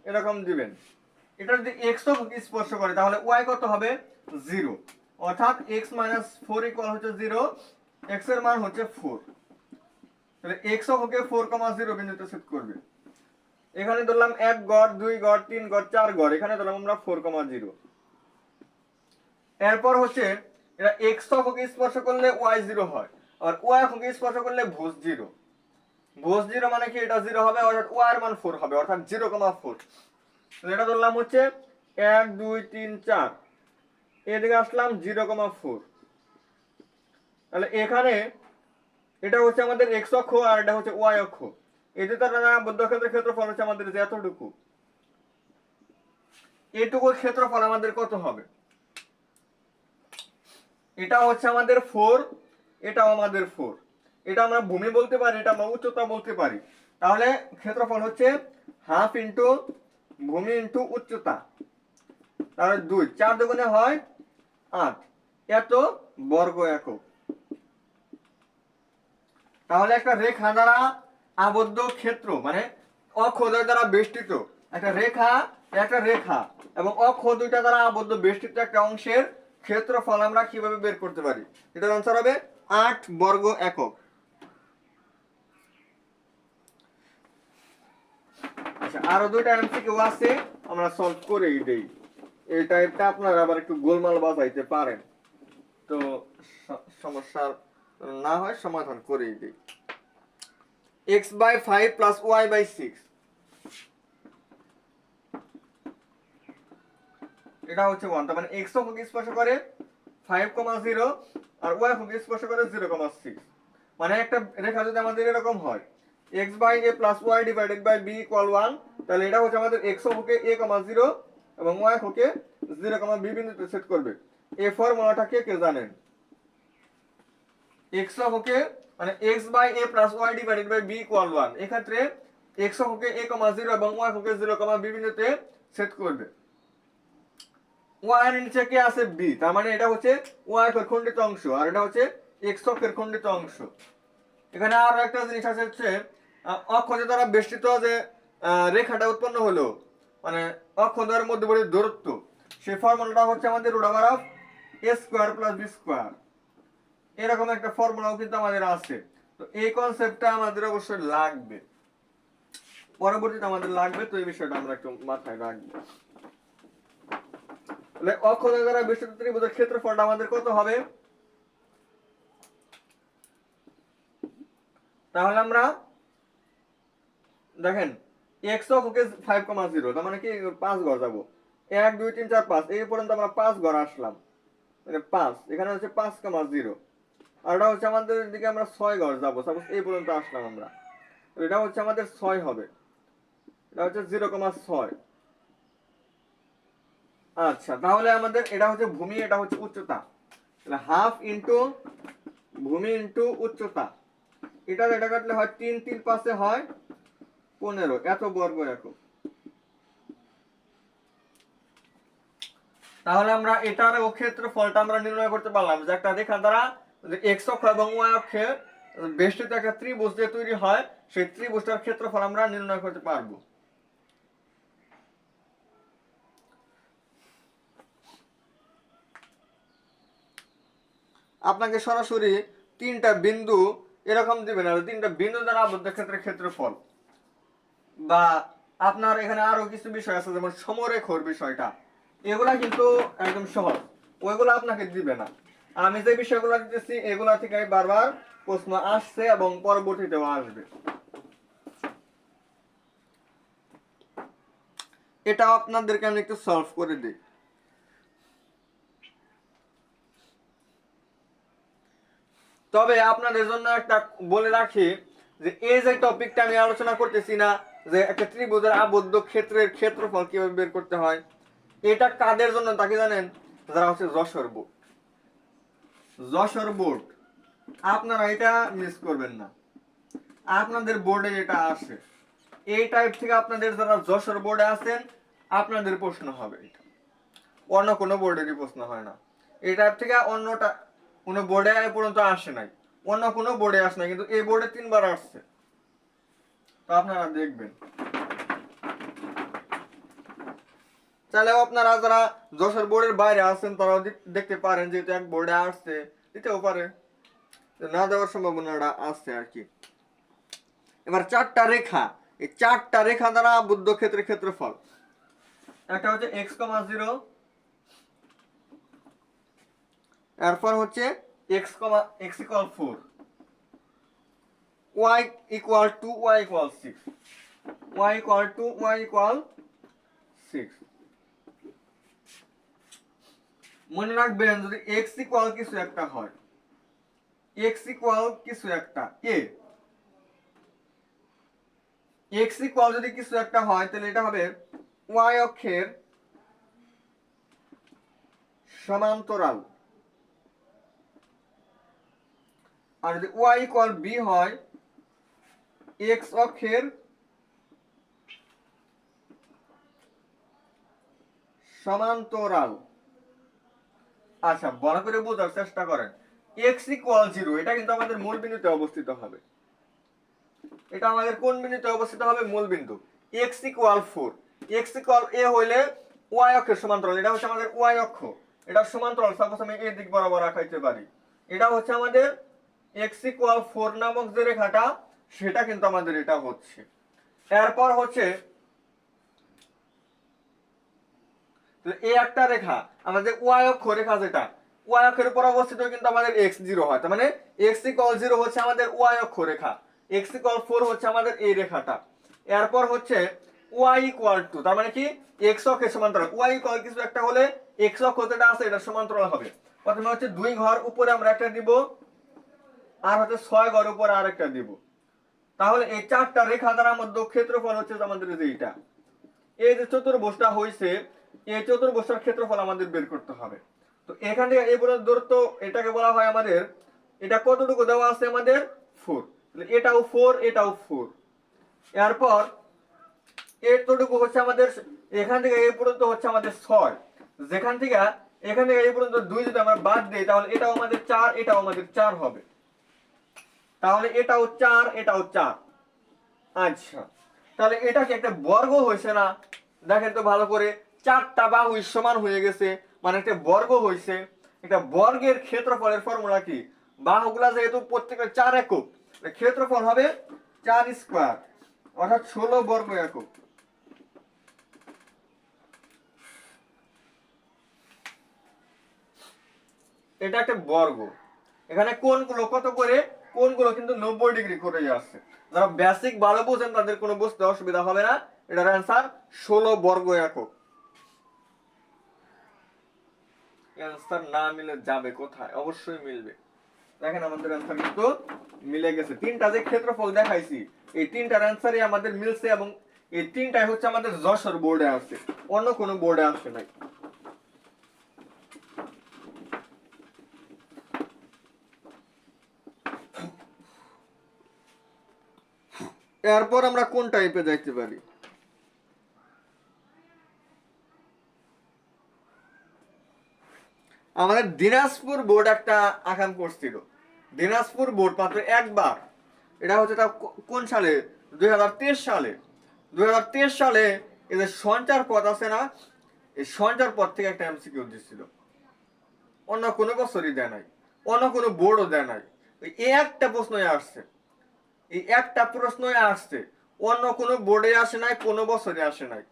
এরকম দিবেন, এটা যদি এক্স অক্ষকে স্পর্শ করে তাহলে ওয়াই কত হবে 0, অর্থাৎ x - 4 = হচ্ছে 0, x এর মান হচ্ছে 4। তাহলে x অক্ষকে 4,0 বিন্দুতে সেট করবে। এখানে ধরলাম 1 গড়, 2 গড়, 3 গড়, 4 গড়, এখানে ধরলাম আমরা 4,0। এরপর হচ্ছে এটা x অক্ষকে স্পর্শ করলে y 0 হয়, আর y অক্ষকে স্পর্শ করলে ভুজ 0। ভুজ 0 মানে কি, এটা 0 হবে, অর্থাৎ y এর মান 4 হবে, অর্থাৎ 0,4। এটা ধরলাম হচ্ছে 1 2 3 4, এদিকে আসলাম 0,4। তাহলে এখানে এটা হচ্ছে আমাদের x অক্ষ আর এটা হচ্ছে y অক্ষ, এতে তার আবদ্ধ ক্ষেত্রের ক্ষেত্রফল হচ্ছে আমাদের যে এতটুকু, এটুকু ক্ষেত্রফল আমাদের কত হবে, এটা হচ্ছে আমাদের 4, এটাও আমাদের 4, এটা আমরা ভূমি বলতে পারি, এটা আমরা উচ্চতা বলতে পারি। তাহলে ক্ষেত্রফল হচ্ছে হাফ ইন্টু ভূমি ইন্টু উচ্চতা, তাহলে 2 4 দুগুণে হয় 8, এত বর্গ একক। তাহলে একটা রেখা দ্বারা আবদ্ধ ক্ষেত্র মানে অক্ষ দ্বারা বেষ্টিত একটা রেখা, একটা রেখা এবং অক্ষ দুইটা দ্বারা আবদ্ধ বেষ্টিত একটা অংশের ক্ষেত্রফল আমরা কিভাবে বের করতে পারি, এটার आंसर হবে 8 বর্গ একক। আচ্ছা, আরো দুইটা এমসিকিউ আছে, আমরা সলভ করেই দেই। এই টাইপটা আপনারা আবার একটু গোলমাল বাজাইতে পারেন, তো সমস্যা না হয় সমাধান করেই দেই। x/5 plus y/6, এটা হচ্ছে 1, তার মানে x অক্ষকে স্পর্শ করে 5,0 আর y অক্ষকে স্পর্শ করে 0,6। মানে একটা রেখা যদি আমাদের এরকম হয় x/a plus y divided by b equal 1, তাহলে এটা হচ্ছে আমাদের x অক্ষকে a,0 এবং y অক্ষকে 0,b বিন্দুতে সেট করবে। এই ফর্মুলাটা কে কে জানেন? x অক্ষকে মানে x/a plus y divided by b equal 1, এক্ষেত্রে x অক্ষকে a,0 এবং y অক্ষকে 0,b বিন্দুতে সেট করবে। y এর নিচে কি আছে b, তার মানে এটা হচ্ছে y অক্ষের খণ্ডিত অংশ আর এটা হচ্ছে x অক্ষের খণ্ডিত অংশ। এখানে আরো একটা জিনিস আছে হচ্ছে অক্ষ দ্বারা বেষ্টিত যে রেখাটা উৎপন্ন হলো মানে অক্ষ দ্বয়ের মধ্যবর্তী দূরত্ব, সেই ফর্মুলাটা হচ্ছে আমাদের √a² + b²। এরকম একটা ফর্মুলাও কিন্তু আমাদের আছে, তো এই কনসেপ্টটা আমাদের অবশ্যই লাগবে, পরবর্তীতে আমাদের লাগবে, তো এই বিষয়টা আমরা একটু মাথায় রাখবো। তাহলে অক্ষ দ্বারা বেষ্টিত ত্রিভুজের ক্ষেত্রফলটা আমাদের কত হবে, তাহলে আমরা দেখেন x অক্ষকে 5,0, তার মানে কি 5 ঘর যাব, 1 2 3 4 5, এই পর্যন্ত আমরা 5 ঘর আসলাম, মানে 5, এখানে হচ্ছে 5,0 আর এটা হচ্ছে আমাদের দিকে আমরা 6 ঘর যাব, সাপোজ এই পর্যন্ত আসলাম আমরা, তো এটা হচ্ছে আমাদের 6 হবে, এটা হচ্ছে 0,6। আচ্ছা, তাহলে আমাদের এটা হচ্ছে ভূমি, এটা হচ্ছে উচ্চতা, তাহলে হাফ ইনটু ভূমি ইনটু উচ্চতা, এটা কাটলে হয় 3 3 5 এ হয় 15, এত বর্গ একক। তাহলে আমরা এটার ক্ষেত্রফলটা আমরা নির্ণয় করতে পারলাম যে একটা রেখা দ্বারা x অক্ষ এবং y অক্ষে বেষ্টিত একটা ত্রিভুজ যে তৈরি হয় সেই ত্রিভুজটার ক্ষেত্রফল আমরা নির্ণয় করতে পারবো। আপনাকে সরাসরি তিনটা বিন্দু এরকম দিবে না, তিনটা বিন্দু দ্বারা আবদ্ধ ক্ষেত্রের ক্ষেত্রফল, বা আপনার এখানে আরো কিছু বিষয় আছে যেমন সমরেখর বিষয়টা, এগুলা কিন্তু একদম সহজ, ওইগুলো আপনাকে দিবে না। আমি যে বিষয়গুলো দিতেছি এগুলা থেকে বারবার প্রশ্ন আসছে এবং পরবর্তীতেও আসবে। এটা আপনাদেরকে আমি একটু সলভ করে দিই। তবে আপনাদের জন্য একটা বলে রাখি যে এই যে টপিকটা আমি আলোচনা করতেছি না, যে একটা ত্রিভুজের আবদ্ধ ক্ষেত্রের ক্ষেত্রফল কিভাবে বের করতে হয়, এটা কাদের জন্য তাকে জানেন? যারা হচ্ছে যশোর বোর্ড। যশোর বোর্ড আপনারা এটা মিস করবেন না। আপনাদের বোর্ডে যেটা আসে এই টাইপ থেকে আপনাদের যারা যশোর বোর্ডে আছেন আপনাদের প্রশ্ন হবে, এটা অন্য কোনো বোর্ডেরই প্রশ্ন হয় না। এই টাইপ থেকে অন্যটা কোনো বোর্ডে পর্যন্ত আসে নাই, অন্য কোনো বোর্ডে আসে নাই, কিন্তু এই বোর্ডে 3 বার আসছে। তো আপনারা দেখবেন। তাহলেও আপনারা যারা যশোর বোর্ডের বাইরে আছেন তারাও দেখতে পারেন, যেহেতু এক বোর্ডে আসছে দিতেও পারে, না দেওয়ার সম্ভাবনাটা আছে আর কি। এবার 4টা রেখা, এই 4টা রেখা দ্বারা আবদ্ধ ক্ষেত্রের ক্ষেত্রফল। একটা হচ্ছে x,0, এরপর হচ্ছে x, x = 4, y = 2, y = 6, y = 2, y = 6। মনে রাখবেন যদি x = কিছু একটা হয়, x = কিছু একটা a, x = যদি কিছু একটা হয় তাহলে এটা হবে y অক্ষের সমান্তরাল, আর যদি y = b হয় x অক্ষের সমান্তরাল। আচ্ছা, বড় করে বোঝার চেষ্টা করেন। x = 0 এটা কিন্তু আমাদের মূল বিন্দুতে অবস্থিত হবে। এটা আমাদের কোন বিন্দুতে অবস্থিত হবে? মূল বিন্দু। x = 4, x = a হইলে y অক্ষের সমান্তরাল, এটা হচ্ছে আমাদের y অক্ষ, এটা সমান্তরাল। সাপোজ আমি এই দিক বরাবর রাখাইতে পারি, এটা হচ্ছে আমাদের x = 4 নামক যে রেখাটা, সেটা কিন্তু আমাদের এটা হচ্ছে। এরপর হচ্ছে এই একটা রেখা আমাদের y অক্ষ রেখা, যেটা y অক্ষের উপর অবস্থিত কিন্তু আমাদের x0 হয়, তার মানে x = 0 হচ্ছে আমাদের y অক্ষ রেখা, x = 4 হচ্ছে আমাদের এই রেখাটা। এরপর হচ্ছে y = 2, তার মানে কি x অক্ষের সমান্তরাল, y = কিছু একটা হলে x অক্ষ যেটা আছে এটা সমান্তরাল হবে। প্রথমে হচ্ছে 2 ঘর উপরে আমরা একটা দিব, আর হচ্ছে 6 ঘর উপরে আরেকটা দিব। তাহলে এই 4টা রেখা দ্বারা মধ্য ক্ষেত্রফল হচ্ছে আমাদের এইটা। এই যে চতুর্ভুজটা হইছে, এই চতুর্ভুজটার ক্ষেত্রফল আমাদের বের করতে হবে। তো এখান থেকে এই পর্যন্ত দূরত্ব, এটাকে বলা হয় আমাদের, এটা কতটুকু দেওয়া আছে আমাদের? 4, তাহলে এটাও 4, এটাও 4। এরপর এতটুকু হচ্ছে আমাদের, এখান থেকে এই পর্যন্ত হচ্ছে আমাদের 6, যেখান থেকে এখান থেকে এই পর্যন্ত 2 যদি আমরা বাদ দেই তাহলে এটাও আমাদের 4, এটাও আমাদের 4 হবে। তাহলে এটাও 4, এটাও 4। আচ্ছা, তাহলে এটা কি একটা বর্গ হয়েছে না? দেখেন তো ভালো করে, 4টা বাহু সমান হয়ে গেছে, মানে একটা বর্গ হয়েছে। একটা বর্গের ক্ষেত্রফলের ফর্মুলা কি? বাহুগুলা যেহেতু প্রত্যেকটা 4 একক, ক্ষেত্রফল হবে 4² অর্থাৎ 16 বর্গ একক। এটা একটা বর্গ। এখানে কোণগুলো কত করে? কোণগুলো কিন্তু 90 ডিগ্রি করে আসছে। যারা বেসিক ভালো বোঝেন তাদের কোনো বুঝতে অসুবিধা হবে না। এটার অ্যান্সার 16 বর্গ একক। অ্যান্সার না মিলে যাবে কোথায়? অবশ্যই মিলবে। দেখেন আমাদের অ্যান্সার কিন্তু মিলে গেছে। 3টা যে ক্ষেত্রফল দেখাইছি এই 3টার অ্যান্সারই আমাদের মিলছে, এবং এই 3টাই হচ্ছে আমাদের যশোর বোর্ডে আছে, অন্য কোনো বোর্ডে আসে নাই। এরপর আমরা কোন টাইপে যাইতে পারি? আমাদের দিনাজপুর বোর্ড একটা আকাম করছিল। দিনাজপুর বোর্ড মাত্র একবার, এটা হচ্ছে তা কোন সালে? 2023 সালে। 2023 সালে এই যে সঞ্চার পথ আছে না, এই সঞ্চার পথ থেকে একটা এমসিকিউ দিচ্ছিল। অন্য কোনো বছরই দেয় নাই, অন্য কোনো বোর্ডও দেয় নাই। এই একটা প্রশ্নই আসছে, এই একটা প্রশ্নই আসছে, অন্য কোনো বোর্ডে আসে নাই, কোনো বছরে আসে নাই।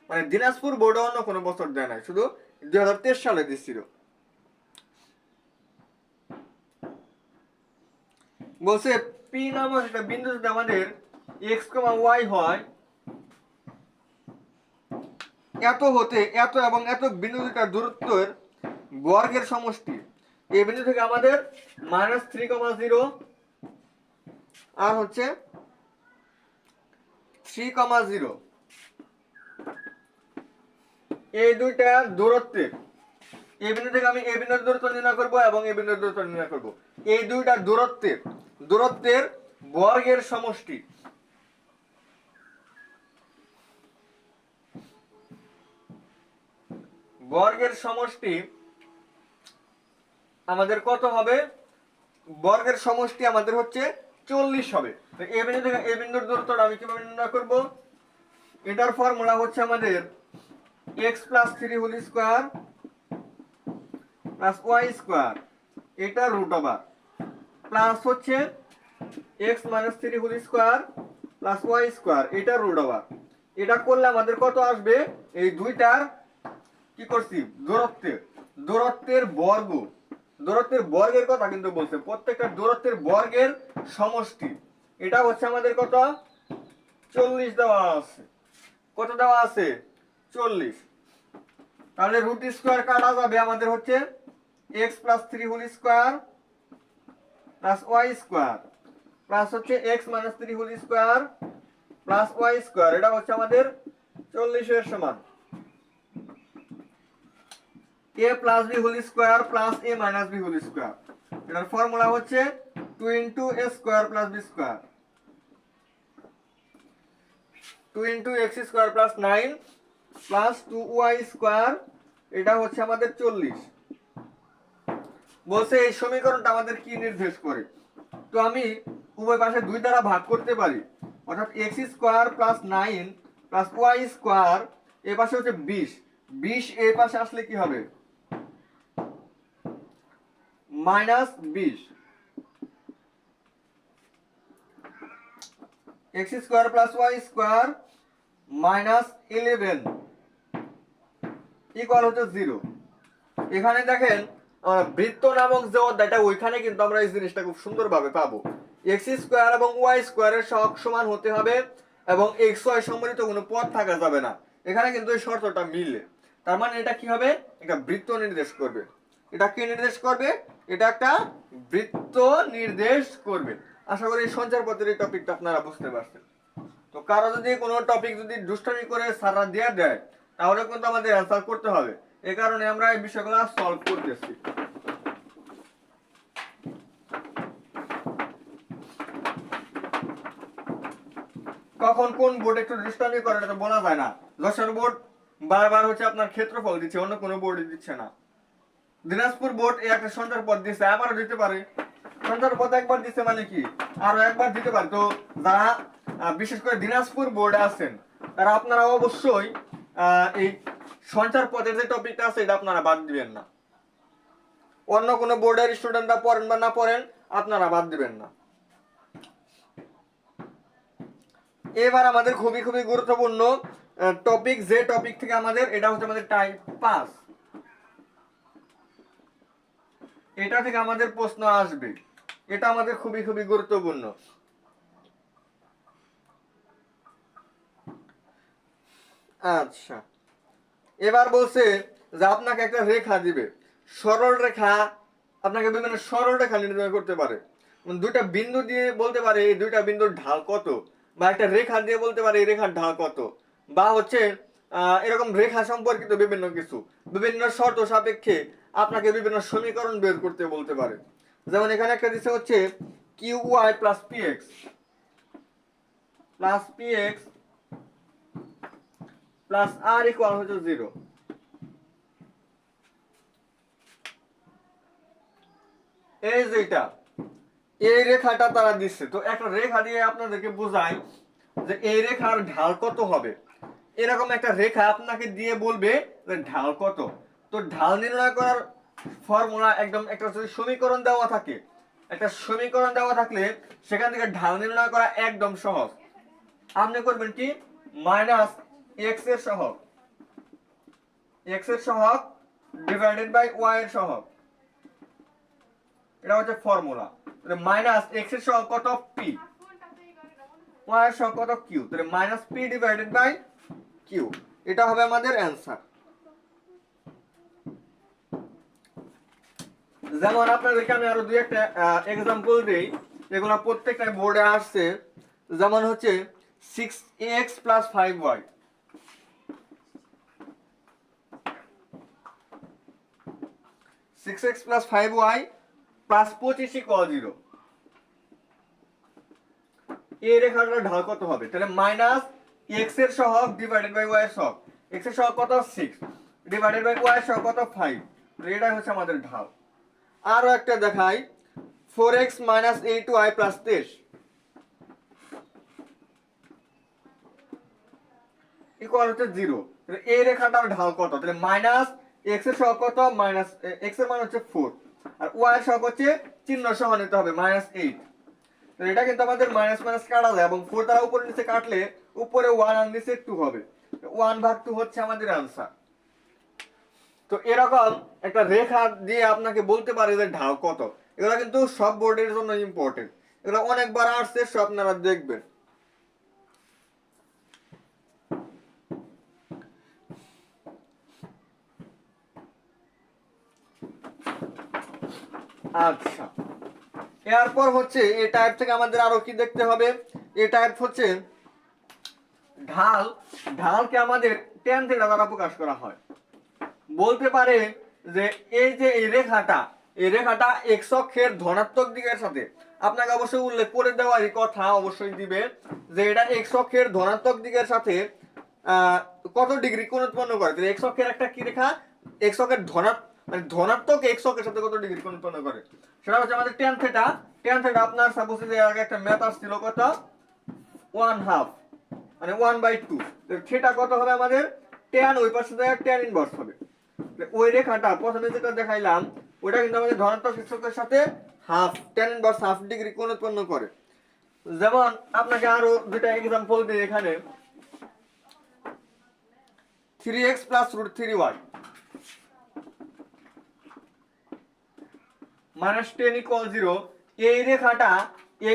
মানে দিনাজপুর বোর্ডে অন্য কোনো বছর দেয় নাই, শুধু 2023 সালে দিচ্ছিল। বলছে পি নামক একটা বিন্দু যদি আমাদের এক্স কমা ওয়াই হয়, এত হতে এত এবং এত বিন্দু দুটার দূরত্বের বর্গের সমষ্টি। এই বিন্দু থেকে আমাদের -3,0 আর হচ্ছে 3,0 এই দুইটা দূরত্বের, এই বিন্দু থেকে আমি এই বিন্দুর দূরত্ব নির্ণয় করব এবং এই বিন্দুর দূরত্ব নির্ণয় করব। এই দুইটা দূরত্বের বর্গের সমষ্টি। বর্গের সমষ্টি আমাদের কত হবে? বর্গের সমষ্টি আমাদের হচ্ছে 40 হবে। তো এই বিন্দু থেকে এই বিন্দুর দূরত্বটা আমি কিভাবে নির্ণয় করব? এটার ফর্মুলা হচ্ছে আমাদের x + 3 whole square plus y square, এটা রুট ওভার, প্লাস হচ্ছে x - 3 whole square plus y square, এটা রুট ওভার। এটা করলে আমাদের কত আসবে? এই দুইটার কি করছি? দূরত্বের বর্গ, দূরত্বের বর্গের কথা কিন্তু বলছে, প্রত্যেকটা দূরত্বের বর্গের সমষ্টি। এটা হচ্ছে আমাদের কত? 40 দেওয়া আছে। কত দেওয়া আছে? 40। তাহলে রুট স্কয়ার কাটা যাবে, আমাদের হচ্ছে x + 3 whole square plus y square plus হচ্ছে x - 3 whole square plus y square, এটা হচ্ছে আমাদের 40 এর সমান। a + b whole square plus a - b whole square, এটার ফর্মুলা হচ্ছে 2 a square plus b square, 2 x square plus 9 প্লাস 2y square, এটা হচ্ছে আমাদের 40। বলছে এই সমীকরণটা আমাদের কি নির্দেশ করে? তো আমি উভয় পাশে 2 দ্বারা ভাগ করতে পারি, অর্থাৎ x square plus 9 plus y square, এই পাশে হচ্ছে 20, 20 এই পাশে আসলে কি হবে? -20। x square plus y square -11 equal হচ্ছে 0। এখানে দেখেন বৃত্ত নামক যে অধ্যায়টা, ওইখানে কিন্তু আমরা এই জিনিসটা খুব সুন্দরভাবে পাবো। x স্কয়ার এবং y স্কয়ারের সহগ সমান হতে হবে এবং xy সম্বলিত কোনো পদ থাকা যাবে না। এখানে কিন্তু এই শর্তটা মিলে, তার মানে এটা কি হবে? একটা বৃত্ত নির্দেশ করবে। এটা কি নির্দেশ করবে? এটা একটা বৃত্ত নির্দেশ করবে। আশা করি এই সঞ্চার পথের এই টপিকটা আপনারা বুঝতে পারছেন। তো কারো যদি কোনো টপিক যদি দুষ্টামি করে সারা দিয়ে দেয়, তাহলে কিন্তু আমাদের অ্যান্সার করতে হবে। এই কারণে আমরা এই বিষয়গুলো সলভ করতেছি। কখন কোন বোর্ড একটু দুষ্টামি করে এটা তো বলা যায় না। যশোর বোর্ড বারবার হচ্ছে আপনার ক্ষেত্রফল দিচ্ছে, অন্য কোনো বোর্ডে দিচ্ছে না। দিনাজপুর বোর্ড এই একটা সঞ্চার পথ দিচ্ছে, আবারও দিতে পারে। সঞ্চার পথ একবার দিচ্ছে মানে কি আরো একবার দিতে পারে। তো যারা বিশেষ করে দিনাজপুর বোর্ডে আছেন, তারা আপনারা অবশ্যই এই সঞ্চার পথের যে টপিকটা আছে এটা আপনারা বাদ দিবেন না। অন্য কোনো বোর্ডের স্টুডেন্টরা পড়েন বা না পড়েন, আপনারা বাদ দিবেন না। এবার আমাদের খুবই খুবই গুরুত্বপূর্ণ টপিক, যে টপিক থেকে আমাদের এটা হচ্ছে আমাদের টাইপ 5, এটা থেকে আমাদের প্রশ্ন আসবে। এটা আমাদের খুবই খুবই গুরুত্বপূর্ণ। আচ্ছা, এবার বলছে যে আপনাকে একটা রেখা দিবে, সরল রেখা, আপনাকে বিভিন্ন সরল রেখা নির্ণয় করতে পারে। দুইটা বিন্দু দিয়ে বলতে পারে এই দুইটা বিন্দুর ঢাল কত, বা একটা রেখা দিয়ে বলতে পারে এই রেখার ঢাল কত, বা হচ্ছে এরকম রেখা সম্পর্কিত বিভিন্ন কিছু, বিভিন্ন শর্ত সাপেক্ষে আপনাকে বিভিন্ন সমীকরণ বের করতে বলতে পারে। যেমন এখানে একটা দিচ্ছে হচ্ছে QY plus PX plus R equal হচ্ছে 0। এই যেটা এই রেখাটা তারা দিচ্ছে, তো একটা রেখা দিয়ে আপনাদেরকে বোঝাই যে এই রেখার ঢাল কত হবে। এরকম একটা রেখা আপনাকে দিয়ে বলবে যে ঢাল কত। তো ঢাল নির্ণয় করার ফর্মুলা একদম একটা যদি সমীকরণ দেওয়া থাকে, একটা সমীকরণ দেওয়া থাকলে সেখান থেকে ঢাল নির্ণয় করা একদম সহজ। আপনি করবেন কি, -x এর সহগ x এর সহগ ডিভাইডেড বাই y এর সহগ, এটা হচ্ছে ফর্মুলা। তাহলে মাইনাস x এর সহগ কত p, y এর সহগ কত q, তাহলে minus p divided by q, এটা হবে আমাদের অ্যানসার। যেমন আপনাদেরকে আমি আরো দুই একটা এক্সাম্পল দেই, এগুলো প্রত্যেকটা বোর্ডে আসছে। যেমন হচ্ছে 6x plus 5y, 6x plus 5y plus 25 equal 0, এই রেখাটার ঢাল কত হবে? তাহলে মাইনাস x এর সহগ ডিভাইডেড বাই y এর সহগ, x এর সহগ কত 6 ডিভাইডেড বাই y এর সহগ কত 5, তাহলে এটাই হচ্ছে আমাদের ঢাল। আরো একটা দেখাই, 4x minus 8y plus 23 equal হচ্ছে 0, তাহলে এই রেখাটার ঢাল কত? তাহলে মাইনাস x এর সহগ কত, মাইনাস x এর মান হচ্ছে 4 আর y এর সহগ হচ্ছে চিহ্ন সহ নিতে হবে মাইনাস 8, তো এটা কিন্তু আমাদের মাইনাস মাইনাস কাটা যায় এবং 4 দ্বারা উপরে নিচে কাটলে উপরে 1 আর নিচে 2 হবে, 1/2 হচ্ছে আমাদের आंसर। তো এরকম একটা রেখা দিয়ে আপনাকে বলতে পারে যে ঢাল কত, এগুলো কিন্তু সব বোর্ডের জন্য ইম্পর্টেন্ট, এগুলো অনেকবার আসছে, সব আপনারা দেখবেন। আচ্ছা, এরপর হচ্ছে এই টাইপ থেকে আমাদের আরো কি দেখতে হবে, এই টাইপ হচ্ছে ঢাল, ঢালকে আমাদের tan থিটা দ্বারা প্রকাশ করা হয়। বলতে পারে যে এই যে এই রেখাটা, এই রেখাটা x অক্ষের ধনাত্মক দিকের সাথে, আপনাকে অবশ্যই উল্লেখ করে দেওয়ারই কথা অবশ্যই দিবে যে এটা x অক্ষের ধনাত্মক দিকের সাথে কত ডিগ্রি কোণ উৎপন্ন করে। তাহলে x অক্ষের একটা কি রেখা, x অক্ষের মানে ধনাত্মক x অক্ষের সাথে কত ডিগ্রি কোণ উৎপন্ন করে, সেটা হচ্ছে আমাদের tan থিটা। tan থিটা আপনার সাপোজ যে আগে একটা ম্যাথ আসছিল কত 1/2 মানে 1/2, থিটা কত হবে আমাদের tan, ওই পাশে যায় tan ইনভার্স হবে। ওই রেখাটা প্রথমে যেটা দেখাইলাম ওটা কিন্তু আমাদের ধনাত্মক x অক্ষের সাথে half tan inverse half degree কোণ উৎপন্ন করে। যেমন আপনাকে আরো দুটো एग्जांपल দিই এখানে, 3x √3y -10 = 0, এই রেখাটা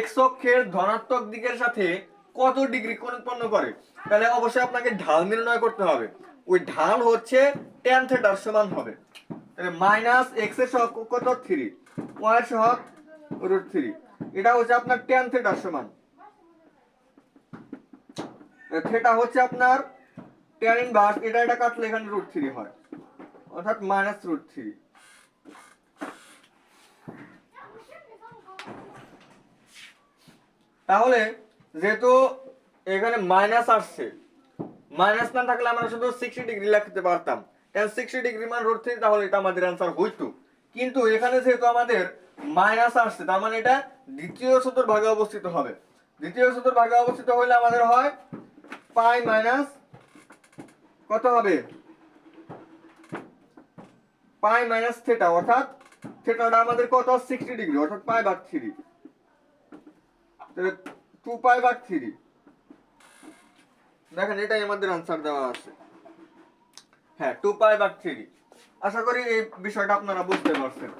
x অক্ষের ধনাত্মক দিকের সাথে কত ডিগ্রি কোণ উৎপন্ন করে? তাহলে অবশ্যই আপনাকে ঢাল নির্ণয় করতে হবে, ওই ঢাল হচ্ছে tan থিটার সমান হবে। তাহলে মাইনাস x এর সহগ কত 3, y এর সহগ √3, এটা হচ্ছে আপনার tan থিটার সমান। থিটা হচ্ছে আপনার tan ইনভার্স, এটা কাটলে এখানে √3 হয়, অর্থাৎ -√3। তাহলে যেহেতু এখানে মাইনাস আসছে, মাইনাস না থাকলে আমরা শুধু 60 ডিগ্রি লিখতে পারতাম, tan 60 ডিগ্রি মান √3, তাহলে এটা আমাদের आंसर হইতো। কিন্তু এখানে যেহেতু আমাদের মাইনাস আসছে, তার মানে এটা দ্বিতীয় চতুর্ভাগে অবস্থিত হবে। দ্বিতীয় চতুর্ভাগে অবস্থিত হলে আমাদের হয় পাই মাইনাস কত হবে, পাই মাইনাস থিটা, অর্থাৎ থিটাটা আমাদের কত 60 ডিগ্রি, অর্থাৎ π/3, তাহলে 2π/3। দেখেন এটাই আমাদের आंसर দেওয়া আছে, হ্যাঁ 2π/3। আশা করি এই বিষয়টা আপনারা বুঝতে পারছেন।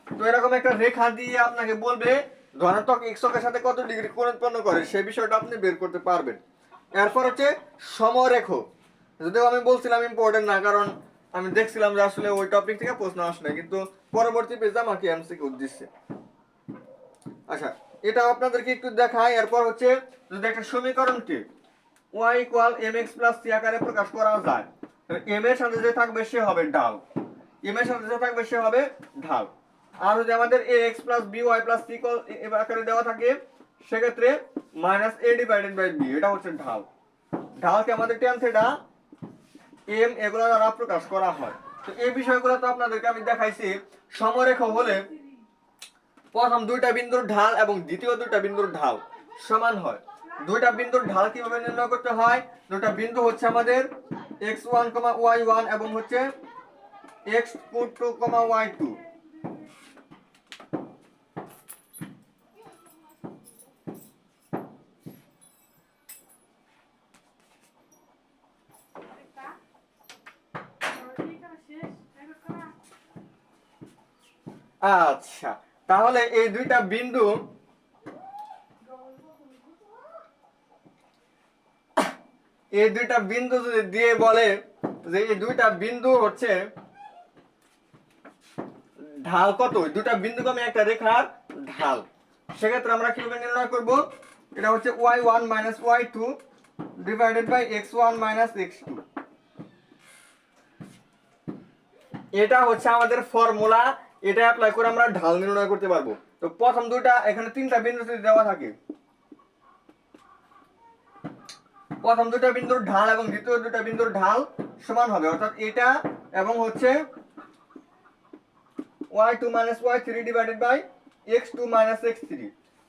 তো এরকম একটা রেখা দিয়ে আপনাকে বলবে ধনাত্মক x অক্ষের সাথে কত ডিগ্রি কোণ উৎপন্ন করে, সেই বিষয়টা আপনি বের করতে পারবেন। এরপর হচ্ছে সমরেখ, যদিও আমি বলছিলাম ইম্পর্টেন্ট না, কারণ আমি দেখছিলাম যে আসলে ওই টপিক থেকে প্রশ্ন আসে না, কিন্তু পরবর্তী পেজে আমাকে এমসিকিউ দিচ্ছে। আচ্ছা, এটা আপনাদেরকে একটু দেখাই। এরপর হচ্ছে যদি একটা সমীকরণকে y = mx + c আকারে প্রকাশ করা যায়, তাহলে m এর সাথে যে থাকবে সে হবে ঢাল, m এর সাথে যে থাকবে সে হবে ঢাল। আর যদি আমাদের ax + by + c আকারে দেওয়া থাকে, সেক্ষেত্রে -a/b, এটা হচ্ছে ঢাল। ঢালকে আমাদের tan থিটা, m এগুলো দ্বারা প্রকাশ করা হয়। তো এই বিষয়গুলো তো আপনাদেরকে আমি দেখাইছি। সমরেখ হলে প্রথম দুইটা বিন্দুর ঢাল এবং দ্বিতীয় দুইটা বিন্দুর ঢাল সমান হয়। দুইটা বিন্দুর ঢাল কিভাবে নির্ণয় করতে হয়? দুইটা বিন্দু হচ্ছে আমাদের x1, y1 এবং হচ্ছে x2, y2। আচ্ছা, তাহলে এই দুইটা বিন্দু যদি দিয়ে বলে যে এই দুইটা বিন্দু হচ্ছে ঢাল কত, দুইটা বিন্দু আমি একটা রেখার ঢাল, সেক্ষেত্রে আমরা কিভাবে নির্ণয় করব? এটা হচ্ছে y1 y2 divided by x1 x2। এটা হচ্ছে আমাদের ফর্মুলা, এটা অ্যাপ্লাই করে আমরা ঢাল নির্ণয় করতে পারবো। তো প্রথম দুইটা, এখানে তিনটা বিন্দু যদি দেওয়া থাকে, প্রথম দুইটা বিন্দুর ঢাল এবং দ্বিতীয় দুইটা বিন্দুর ঢাল সমান হবে, অর্থাৎ এটা এবং হচ্ছে y2 y3 divided by x2 x3।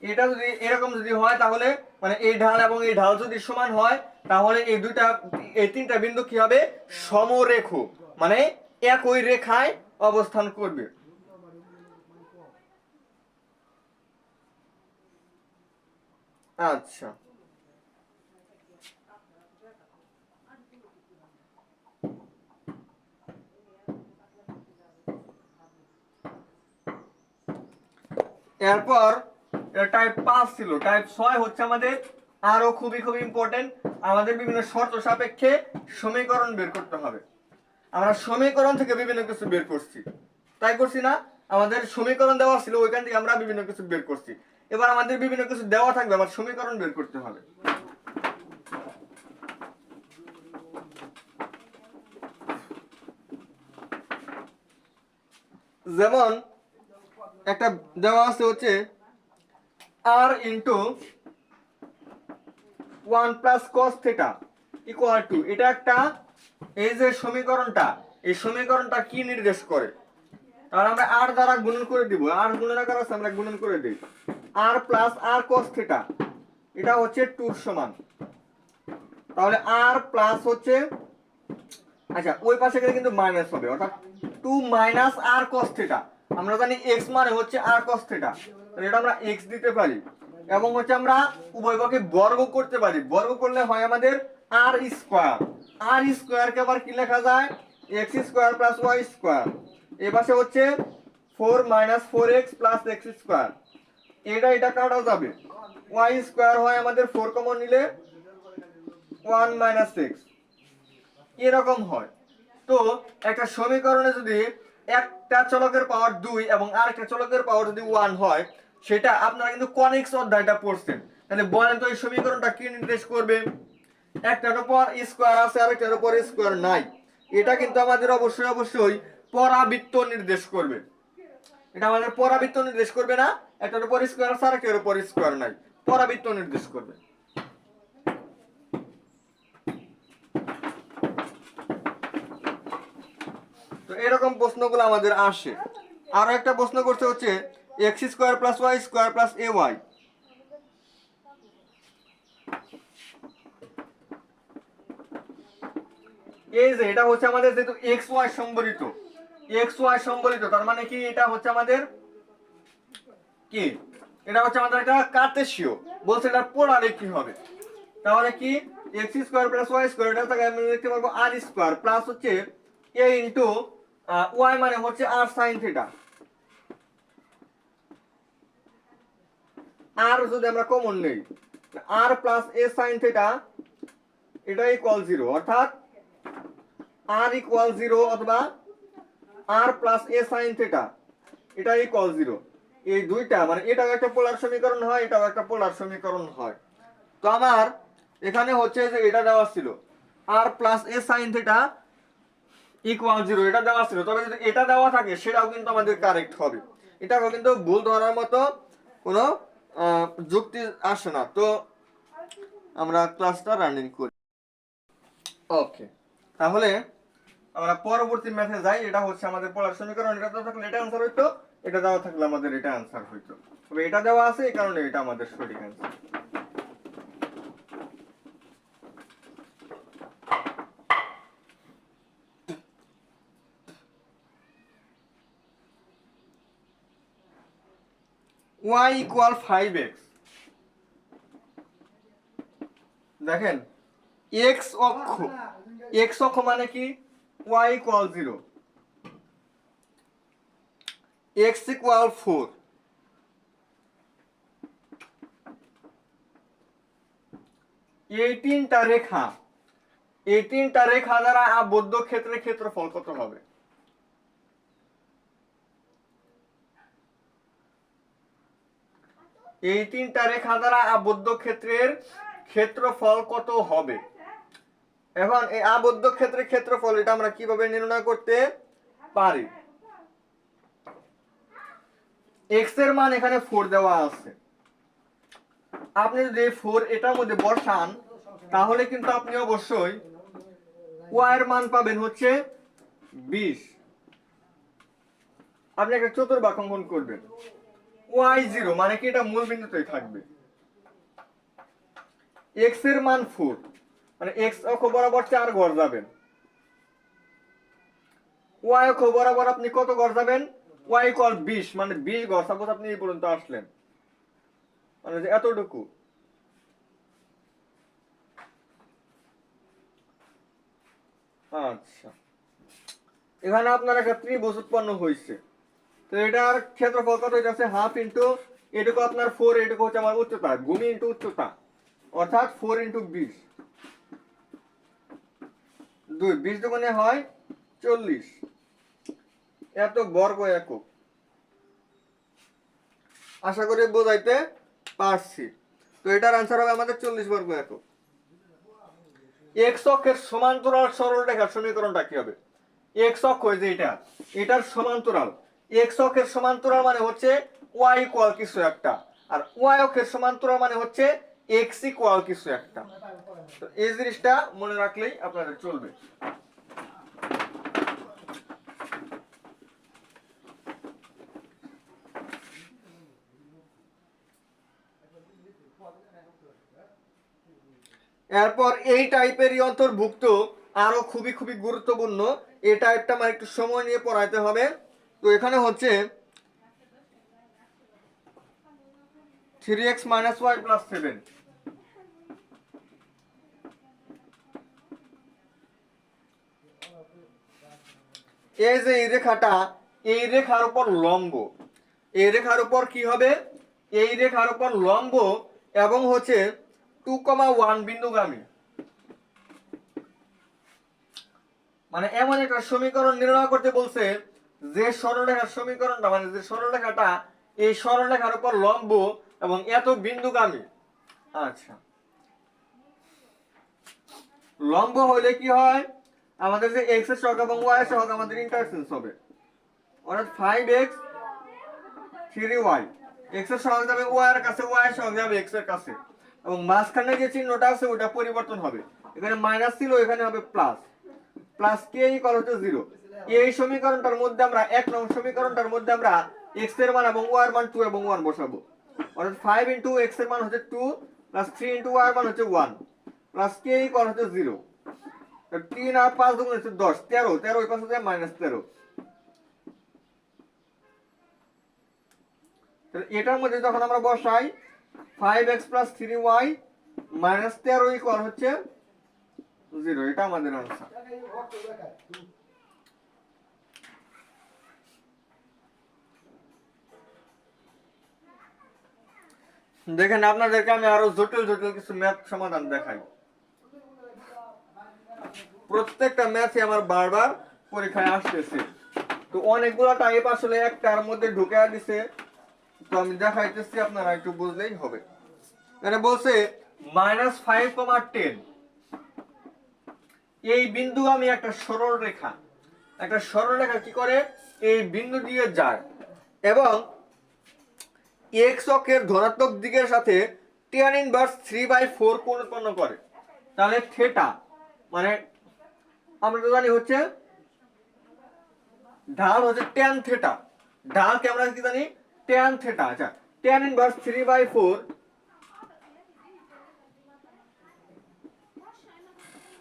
এটা যদি এরকম যদি হয়, তাহলে মানে এই ঢাল এবং এই ঢাল যদি সমান হয়, তাহলে এই তিনটা বিন্দু কি হবে? সমরেখ, মানে একই রেখায় অবস্থান করবে। আচ্ছা, এরপর টাইপ 5 ছিল। টাইপ 6 হচ্ছে আমাদের আরো খুবই ইম্পর্টেন্ট, আমাদের বিভিন্ন শর্ত সাপেক্ষে সমীকরণ বের করতে হবে। আমরা সমীকরণ থেকে বিভিন্ন কিছু বের করছি, তাই করছি না? আমাদের সমীকরণ দেওয়া ছিল, ওইখান থেকে আমরা বিভিন্ন কিছু বের করছি। এবার আমাদের বিভিন্ন কিছু দেওয়া থাকবে, আমার সমীকরণ বের করতে হবে। যেমন একটা দেওয়া আছে হচ্ছে r into 1 plus cos theta equal to, এটা একটা, এই যে সমীকরণটা, এই সমীকরণটা কি নির্দেশ করে? তাহলে আমরা r দ্বারা গুণন করে দিব, r গুণন আকার আছে, আমরা গুণন করে দিই। r plus r cos theta, এটা হচ্ছে 2 এর সমান। তাহলে r প্লাস হচ্ছে, আচ্ছা ওই পাশে গেলে কিন্তু মাইনাস হবে, অর্থাৎ 2 মাইনাস r cos থিটা। আমরা জানি x মানে হচ্ছে r cos থিটা, তাহলে এটা আমরা x দিতে পারি। এবং হচ্ছে আমরা উভয় পক্ষে বর্গ করতে পারি, বর্গ করলে হয় আমাদের r স্কয়ার। r স্কয়ার কে আবার কি লেখা যায়? x square plus y square. এই পাশে হচ্ছে 4 minus 4x plus x square. এটা কাটা যাবে, y স্কয়ার হয় আমাদের 4 কমন নিলে 1 মাইনাস x, এরকম হয়। তো একটা সমীকরণে যদি একটা চলকের পাওয়ার 2 এবং আরেকটা চলকের পাওয়ার যদি 1 হয়, সেটা আপনারা কিন্তু কনিক্স অধ্যায়টা পড়ছেন, তাহলে বলেন তো এই সমীকরণটা কি নির্দেশ করবে? একটার উপর স্কয়ার আছে, আরেকটার উপর স্কয়ার নাই, এটা কিন্তু আমাদের অবশ্যই পরাবৃত্ত নির্দেশ করবে। এটা আমাদের পরাবৃত্ত নির্দেশ করবে না, একটার উপর স্কয়ার আছে, আরেকটার উপর স্কয়ার নাই, পরাবৃত্ত নির্দেশ করবে। তো এরকম প্রশ্নগুলো আমাদের আসে। আরো একটা প্রশ্ন করতে হচ্ছে x square plus y square plus ay। এই যে এটা হচ্ছে আমাদের যেহেতু xy সম্বলিত, xy সম্বলিত, তার মানে কি এটা হচ্ছে আমাদের কি, এটা হচ্ছে আমাদের একটা কার্তেশীয়, বলছে এটা পোলারে কি হবে? তাহলে কি x square plus y square, এটা থেকে আমরা লিখতে পারবো r স্কয়ার প্লাস হচ্ছে a ইনটু y মানে হচ্ছে r sin থিটা। r যদি আমরা কমন নেই, r plus a sin theta এটা ইকুয়াল 0, অর্থাৎ r ইকুয়াল 0 অথবা r plus a sin theta এটা ইকুয়াল 0। এই দুইটা মানে এটাও একটা পোলার সমীকরণ হয়, এটাও একটা পোলার সমীকরণ হয়। তো আমার এখানে হচ্ছে যে এটা দেওয়া ছিল r plus a sin theta equal 0, এটা দেওয়া ছিল। তবে যদি এটা দেওয়া থাকে সেটাও কিন্তু আমাদের কারেক্ট হবে, এটাও কিন্তু ভুল ধরার মতো কোনো যুক্তি আসে না। তো আমরা ক্লাসটা রানিং করি। ওকে, তাহলে আমরা পরবর্তী ম্যাথে যাই। এটা হচ্ছে আমাদের পোলার সমীকরণ, এটা দেওয়া থাকলে এটা आंसर হইতো, এটা দেওয়া থাকলে আমাদের এটা आंसर হইতো। তবে এটা দেওয়া আছে এই কারণে এটা আমাদের সঠিক आंसर। y ইকুয়াল 5x, দেখেন x অক্ষ মানে কি y ইকুয়াল 0, x ইকুয়াল 4, এই তিনটা রেখা দ্বারা আবদ্ধ ক্ষেত্রের ক্ষেত্রফল কত হবে? এই তিনটা রেখা দ্বারা আবদ্ধ ক্ষেত্রের ক্ষেত্রফল কত হবে? এখন এই আবদ্ধ ক্ষেত্রের ক্ষেত্রফল এটা আমরা কিভাবে নির্ণয় করতে পারি? x এর মান এখানে 4 দেওয়া আছে, আপনি যদি 4 এটার মধ্যে বসান তাহলে কিন্তু আপনি অবশ্যই y এর মান পাবেন হচ্ছে 20। আপনি একটা চতুর্ভাগ অঙ্কন করবেন, y0 মানে কি এটা মূল বিন্দুতেই থাকবে, x এর মান 4 মানে x অক্ষ বরাবর 4 ঘর যাবেন, y অক্ষ বরাবর আপনি কত ঘর যাবেন, y ইকুয়াল 20 মানে 20 ঘর। সাপোজ আপনি এই পর্যন্ত আসলেন, মানে যে এতটুকু, আচ্ছা এখানে আপনার একটা ত্রিভুজ উৎপন্ন হয়েছে, তো এটার ক্ষেত্রফল কত হইতাছে হাফ ইনটু এটুকু আপনার 4, এটুকু হচ্ছে আমার উচ্চতা, ভূমি ইনটু উচ্চতা, অর্থাৎ 4 ইনটু 20, 20 দুগুণে হয় 40, এত বর্গ একক। আশা করি বোঝাইতে পারছি। তো এটার आंसर হবে আমাদের 40 বর্গ একক। x অক্ষের সমান্তরাল সরল রেখার সমীকরণটা কি হবে? x অক্ষ যে এটার সমান্তরাল, x অক্ষের সমান্তরাল মানে হচ্ছে y ইকুয়াল কিছু একটা, আর y অক্ষের সমান্তরাল মানে হচ্ছে x ইকুয়াল কিছু একটা। তো এই জিনিসটা মনে রাখলেই আপনাদের চলবে। এরপর এই টাইপেরই অন্তর্ভুক্ত আরো খুবই খুবই গুরুত্বপূর্ণ, এই টাইপটা আমার একটু সময় নিয়ে পড়াইতে হবে। তো এখানে হচ্ছে 3x minus y plus 7, এই যে এই রেখাটা, এই রেখার উপর লম্ব, এই রেখার উপর কি হবে, এই রেখার উপর লম্ব এবং হচ্ছে 2,1 বিন্দুগামী, মানে এমন একটা সমীকরণ নির্ণয় করতে বলছে যে সরলরেখার সমীকরণটা, মানে যে সরলরেখাটা এই সরলরেখার উপর লম্ব এবং এত বিন্দুগামী। আচ্ছা লম্ব হলে কি হয়, আমাদের যে x এর সহগ এবং y এর সহগ আমাদের ইন্টারসেন্স হবে, অর্থাৎ 5x 3y, x এর সহগ যাবে y এর কাছে, y এর সহগ যাবে x এর কাছে, এবং মাঝখানে যে চিহ্নটা আছে ওটা পরিবর্তন হবে, এখানে মাইনাস ছিল এখানে হবে প্লাস, প্লাস k ইকুয়াল হচ্ছে 0। এই সমীকরণটার মধ্যে আমরা এক নং সমীকরণটার মধ্যে আমরা x এর মান এবং y এর মান 2 এবং 1 বসাবো, অর্থাৎ 5 ইনটু x এর মান হচ্ছে 2 প্লাস 3 ইনটু y এর মান হচ্ছে 1 প্লাস k ইকুয়াল হচ্ছে 0। 3 আর 5 গুণ হচ্ছে 10, 13, 13 ওই পাশে যায় -13। তাহলে এটার মধ্যে যখন আমরা বসাই 5x 3y -13 ইকুয়াল হচ্ছে 0, এটা আমাদের आंसर। দেখেন আপনাদেরকে আমি আরো জটিল জটিল কিছু ম্যাথ সমাধান দেখাই, প্রত্যেকটা ম্যাথই আমার বারবার পরীক্ষায় আসতেছে, তো অনেকগুলো টাইপ আসলে একটার মধ্যে ঢুকে দিছে, তো আমি দেখাইতেছি আপনারা একটু বুঝলেই হবে। এখানে বলছে -5,10, এই বিন্দু আমি একটা সরল রেখা, একটা সরল রেখা কি করে এই বিন্দু দিয়ে যায় এবং x অক্ষের ধনাত্মক দিকের সাথে tan ইনভার্স 3/4 কোণ উৎপন্ন করে। তাহলে থিটা মানে আমরা তো জানি হচ্ছে ঢাল হচ্ছে tan থিটা, ঢালকে আমরা কি জানি tan থিটা। আচ্ছা tan ইনভার্স 3/4,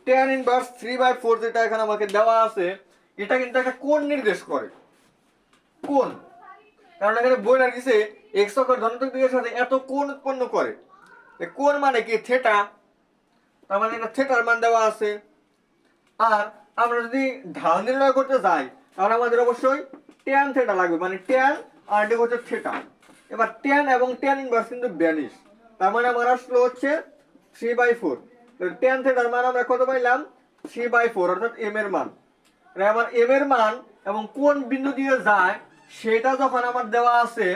tan ইনভার্স 3/4 যেটা এখানে আমাকে দেওয়া আছে এটা কিন্তু একটা কোণ নির্দেশ করে, কোণ, কারণ এখানে বইটা দিছে x অক্ষের ধনাত্মক দিকের সাথে এত কোণ উৎপন্ন করে, কোণ মানে কি থিটা, তার মানে এটা থিটার মান দেওয়া আছে। আর আমরা যদি ঢাল নির্ণয় করতে যাই তাহলে আমাদের অবশ্যই ট্যান থিটা লাগবে, মানে ট্যান আর এটা হচ্ছে থিটা। এবার ট্যান এবং ট্যান ইনভার্স কিন্তু ভ্যানিশ, তার মানে আমার আসলো হচ্ছে 3/4। ট্যান থিটার মান আমরা কত পাইলাম? 3/4, অর্থাৎ এম এর মান। আমার এম এর মান এবং কোন বিন্দু দিয়ে যায় সেটা যখন আমার দেওয়া আছে,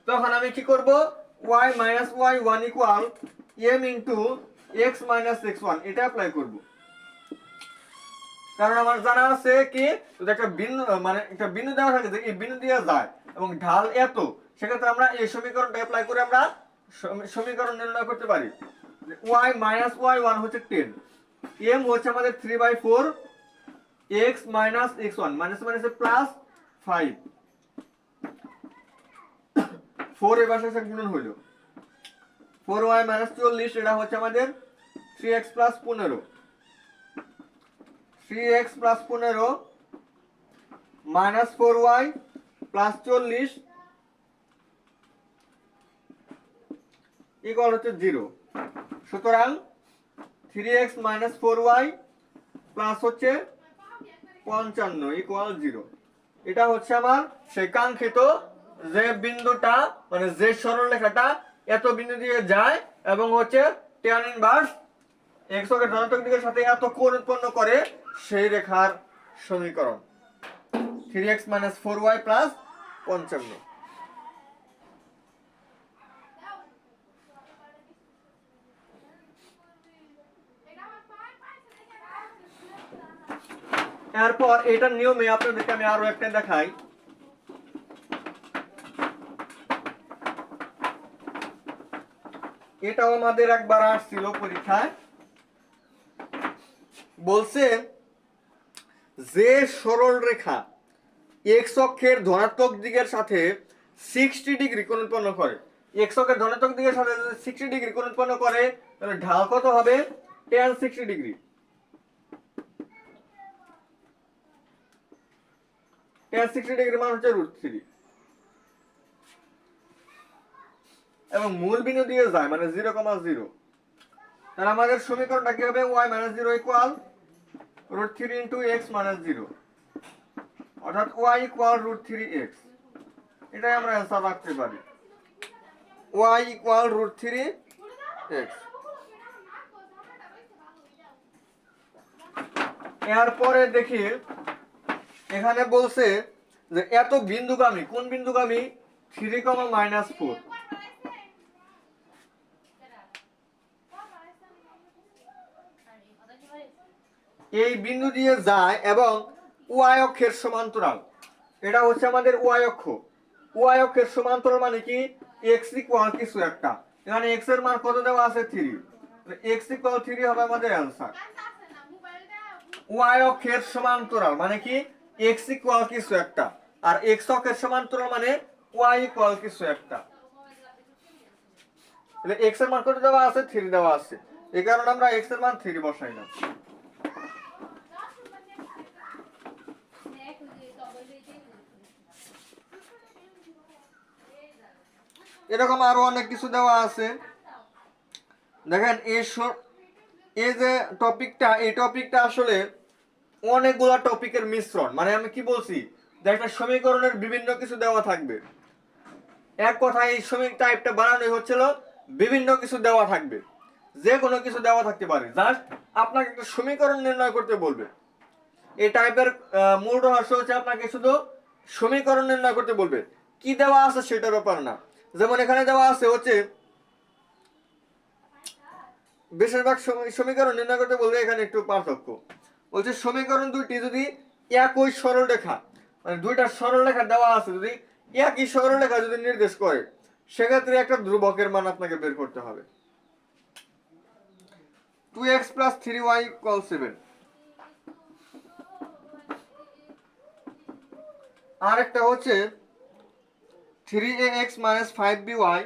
তখন আমি কি করব? y minus Y one equal M into X minus X one, এটা অ্যাপ্লাই করব। কারণ আমার জানা আছে কি, যদি একটা বিন্দু মানে একটা বিন্দু দেওয়া থাকে যে এই বিন্দু দিয়ে যায় এবং ঢাল এত, সেক্ষেত্রে আমরা এই সমীকরণটা অ্যাপ্লাই করে আমরা সমীকরণ নির্ণয় করতে পারি। y মাইনাস ওয়াই ওয়ান হচ্ছে 10, m হচ্ছে আমাদের 3/4, x মাইনাস x1 মাইনাস মাইনাসে প্লাস 5, 4 এর পাশে গুণন হলো 4y মাইনাস 40, এটা হচ্ছে আমাদের 3x plus 15, 3x plus 15 minus 4y plus 40 equal হচ্ছে 0। সুতরাং 3x মাইনাস 4y প্লাস হচ্ছে 55 ইকুয়াল 0। এটা হচ্ছে আমার সেই কাঙ্ক্ষিত যে বিন্দুটা, মানে যে সরলরেখাটা এত বিন্দু দিয়ে যায় এবং হচ্ছে tan ইনভার্স x অক্ষের ধনাত্মক দিকের সাথে এত কোণ উৎপন্ন করে, সেই রেখার সমীকরণ 3x - 4y + 55। এরপর এটার নিয়মে আপনাদেরকে আমি আরো একটা দেখাই। এটাও আমাদের একবার আসছিল পরীক্ষায়, বলছে যে সরল রেখা এক্স অক্ষের ধনাত্মক দিকের সাথে 60 ডিগ্রি কোণ উৎপন্ন করে, এক্স অক্ষের ধনাত্মক দিকের সাথে 60 ডিগ্রি কোণ উৎপন্ন করে, তাহলে ঢাল কত হবে? tan 60 degree. tan 60 ডিগ্রি মান হচ্ছে √3, এবং মূল বিন্দু দিয়ে যায় মানে 0,0। তাহলে আমাদের সমীকরণটা কি হবে? y - 0 = √3 * x - 0, অর্থাৎ y = √3x। এটাই আমরা অ্যানসার রাখতে পারি, y = √3x। এরপরে দেখি এখানে বলছে যে এত বিন্দুগামী, কোন বিন্দুগামী? 3, -4। এই বিন্দু দিয়ে যায় এবং y অক্ষের সমান্তরাল, এটা হচ্ছে আমাদের y অক্ষ। y অক্ষের সমান্তরাল মানে কি? x = কিছু একটা, এখানে x এর মান কত দেওয়া আছে? 3, x = 3 হবে আমাদের অ্যানসার। y অক্ষের সমান্তরাল মানে কি? x = কিছু একটা, আর x অক্ষের সমান্তরাল মানে y = কিছু একটা। তাহলে x এর মান কত দেওয়া আছে? 3 দেওয়া আছে, এই কারণে আমরা x এর মান 3 বসাইলাম। এরকম আরো অনেক কিছু দেওয়া আছে। দেখেন এই যে টপিকটা, এই টপিকটা আসলে অনেকগুলো টপিকের মিশ্রণ। মানে আমি কি বলছি, যে একটা সমীকরণের বিভিন্ন কিছু দেওয়া থাকবে, এক কথায় এই সমীকরণ টাইপটা বানানোই হচ্ছিল বিভিন্ন কিছু দেওয়া থাকবে, যে কোনো কিছু দেওয়া থাকতে পারে, জাস্ট আপনাকে একটা সমীকরণ নির্ণয় করতে বলবে। এই টাইপের মূল রহস্য হচ্ছে আপনাকে শুধু সমীকরণ নির্ণয় করতে বলবে, কি দেওয়া আছে সেটার ব্যাপার না। যেমন এখানে দেওয়া আছে হচ্ছে বেশিরভাগ সমীকরণ নির্ণয় করতে বলবে, এখানে একটু পার্থক্য বলছে সমীকরণ দুইটি যদি একই সরল রেখা, মানে দুইটা সরল রেখা দেওয়া আছে, যদি একই সরল রেখা যদি নির্দেশ করে, সেক্ষেত্রে একটা ধ্রুবকের মান আপনাকে বের করতে হবে। 2x + 3y = 7। আর একটা হচ্ছে 3ax - 5by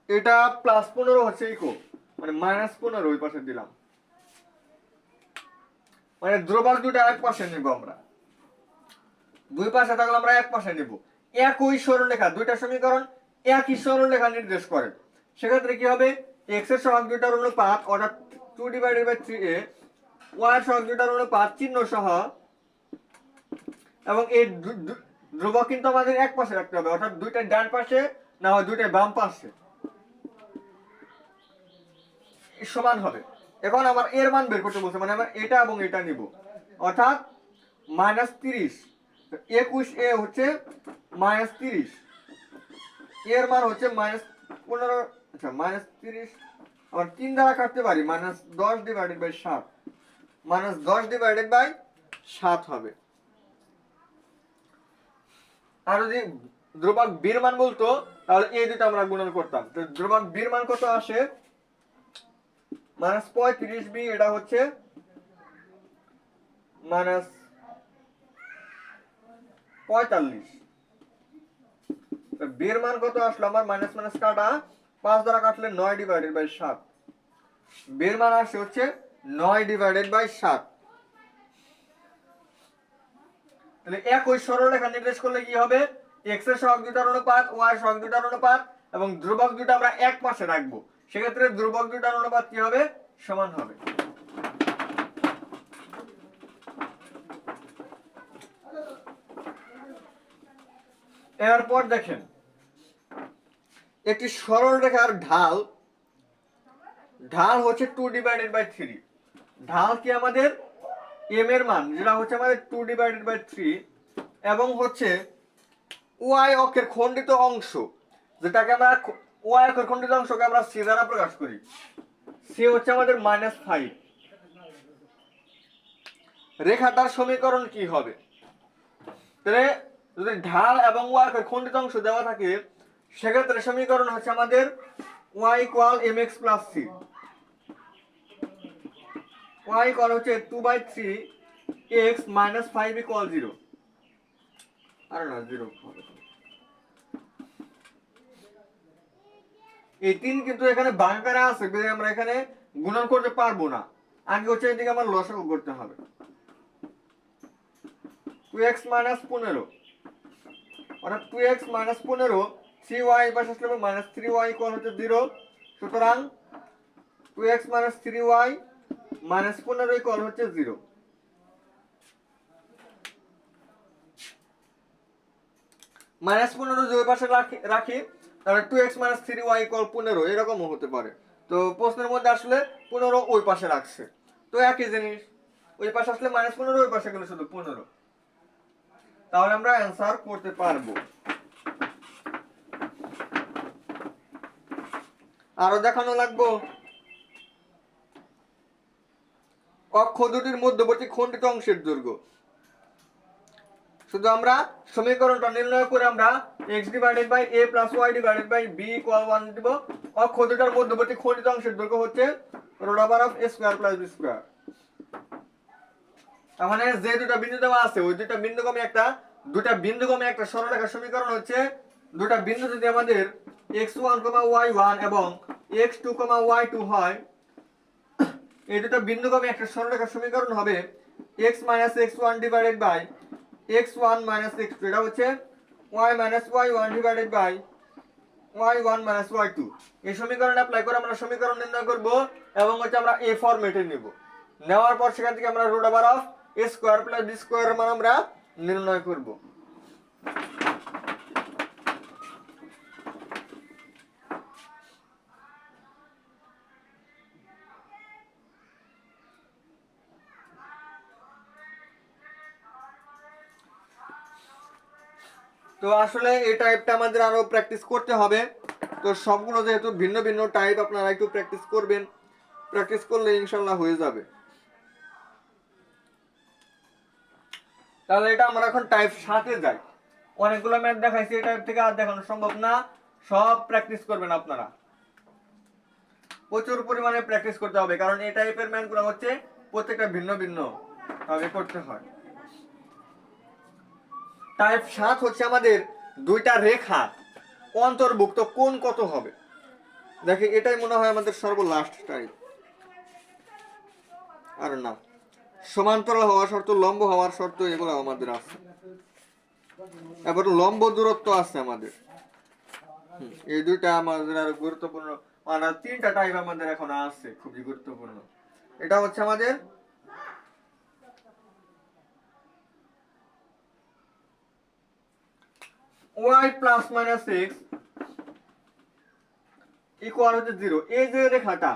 এটা +15 হচ্ছে ইকো, মানে -15 ওই পাশে দিলাম, মানে ধ্রুবক দুটো এক পাশে নিব আমরা, দুই পাশে থাকলে আমরা এক পাশে নিব। একই সরলরেখা, দুইটা সমীকরণ একই সরলরেখা নির্দেশ করে, সেক্ষেত্রে কি হবে? x এর সহগ দুইটার অনুপাত, অর্থাৎ 2/3a ওয়াই সহগ দুইটার অনুপাত চিহ্ন সহ, এবং এই ধ্রুবক কিন্তু আমাদের এক পাশে রাখতে হবে, অর্থাৎ দুইটা ডান পাশে না হয় দুইটা বাম পাশে সমান হবে। এখন আমার এর মান বের করতে বলছে, মানে আমার এটা এবং এটা নিব, অর্থাৎ -30, 21 এ হচ্ছে -30, এর মান হচ্ছে -15, আচ্ছা -30 আবার 3 দ্বারা কাটতে পারি, -10 ডিভাইডেড বাই 7, -10 ডিভাইডেড বাই 7 হবে। আর যদি ধ্রুবক বীর মান বলতো তাহলে এই দুটো আমরা গুণন করতাম। তো ধ্রুবক বীর মান কত আসে, -35 বি, এটা হচ্ছে -45। বীর মান কত আসলো আমার, মাইনাস মাইনাস কাটা, 5 দ্বারা কাটলে 9 ডিভাইডেড বাই 7, বীর মান আসে হচ্ছে 9 ডিভাইডেড বাই 7। তাহলে একই সরলরেখা নির্দেশ করলে কি হবে, x এর সহগ দুইটার অনুপাত, y এর সহগ দুইটার অনুপাত এবং ধ্রুবক দুটো আমরা এক পাশে রাখবো, সেক্ষেত্রে ধ্রুবক দুইটার অনুপাত কি হবে, সমান হবে। এরপর দেখেন একটি সরলরেখার ঢাল হচ্ছে 2 ডিভাইডেড বাই 3, ঢাল কি আমাদের m এর মান যেটা হচ্ছে আমাদের 2 ডিভাইডেড বাই 3, এবং হচ্ছে y অক্ষের খণ্ডিত অংশ, যেটাকে আমরা y অক্ষের খণ্ডিত অংশকে আমরা c দ্বারা প্রকাশ করি, c হচ্ছে আমাদের -5। রেখাটার সমীকরণ কি হবে, তাহলে যদি ঢাল এবং y অক্ষের খণ্ডিত অংশ দেওয়া থাকে, সেক্ষেত্রে সমীকরণ হচ্ছে আমাদের y = mx + c, y হচ্ছে 2/3 x - 5 = 0, আর না 0 হবে। এই 3 কিন্তু এখানে ভাঙাকারে আছে, আমরা এখানে গুণন করতে পারবো না, আগে হচ্ছে এদিকে আমার লসাগু করতে হবে। 2x - 15, অর্থাৎ 2x - 15, 3y পাশে আসলে -3y হচ্ছে 0, সুতরাং 2x - 3y - 15 হচ্ছে 0। -15 যদি পাশে রাখি তাহলে 2x - 3y = 15, এরকমও হতে পারে। তো প্রশ্নের মধ্যে আসলে 15 ওই পাশে রাখছে, তো একই জিনিস, ওই পাশে আসলে -15, ওই পাশে গেলে শুধু 15, তাহলে আমরা অ্যান্সার করতে পারবো। আরো দেখানো লাগবো, অক্ষ দুটির মধ্যবর্তী খণ্ডিত অংশের দৈর্ঘ্য। শুধু আমরা সমীকরণটা নির্ণয় করে আমরা x / a + y / b = 1 দিব। অক্ষ দুটার মধ্যবর্তী খণ্ডিত অংশের দৈর্ঘ্য হচ্ছে √a² + b²। তার মানে যে দুটো বিন্দু দেওয়া আছে ওই দুটো বিন্দুগমে একটা সরলরেখার সমীকরণ হচ্ছে, দুটো বিন্দু যদি আমাদের x1, y1 এবং x2, y2 হয়, এই দুটো বিন্দুগমে একটা সরলরেখার সমীকরণ হবে x - x1 / x1 - x2, এটা হচ্ছে y - y1 / y1 - y2। এই সমীকরণ অ্যাপ্লাই করে আমরা সমীকরণ নির্ণয় করব, এবং হচ্ছে আমরা এই ফরম্যাটে নিব, নেওয়ার পর সেখান থেকে আমরা √a² + b² এর মান আমরা নির্ণয় করব। তো আসলে এই টাইপটা আমাদের আরো প্র্যাকটিস করতে হবে। তো সবগুলো যেহেতু ভিন্ন ভিন্ন টাইপ, আপনারা একটু প্র্যাকটিস করবেন, প্র্যাকটিস করলে ইনশাল্লাহ হয়ে যাবে। তাহলে এটা আমরা এখন টাইপ 7 এ যাই। অনেকগুলো ম্যাথ দেখাইছি, এই টাইপ থেকে আর দেখানো সম্ভব না, সব প্র্যাকটিস করবেন আপনারা, প্রচুর পরিমাণে প্র্যাকটিস করতে হবে, কারণ এই টাইপের ম্যাথগুলো হচ্ছে প্রত্যেকটা ভিন্ন ভিন্ন ভাবে করতে হয়। টাইপ 7 হচ্ছে আমাদের দুইটা রেখা অন্তর্ভুক্ত কোণ কত হবে। দেখে এটাই মনে হয় আমাদের সর্বলাস্ট টাইপ, আর না, সমান্তরাল হওয়ার শর্ত, লম্ব হওয়ার শর্ত, এগুলো আমাদের আছে। এবার লম্ব দূরত্ব আছে আমাদের, এই দুইটা আমাদের আরো গুরুত্বপূর্ণ, আর 3টা টাইপ আমাদের এখন আছে খুবই গুরুত্বপূর্ণ। এটা হচ্ছে আমাদের Y plus minus X equal হচ্ছে 0। এই যে রেখাটা,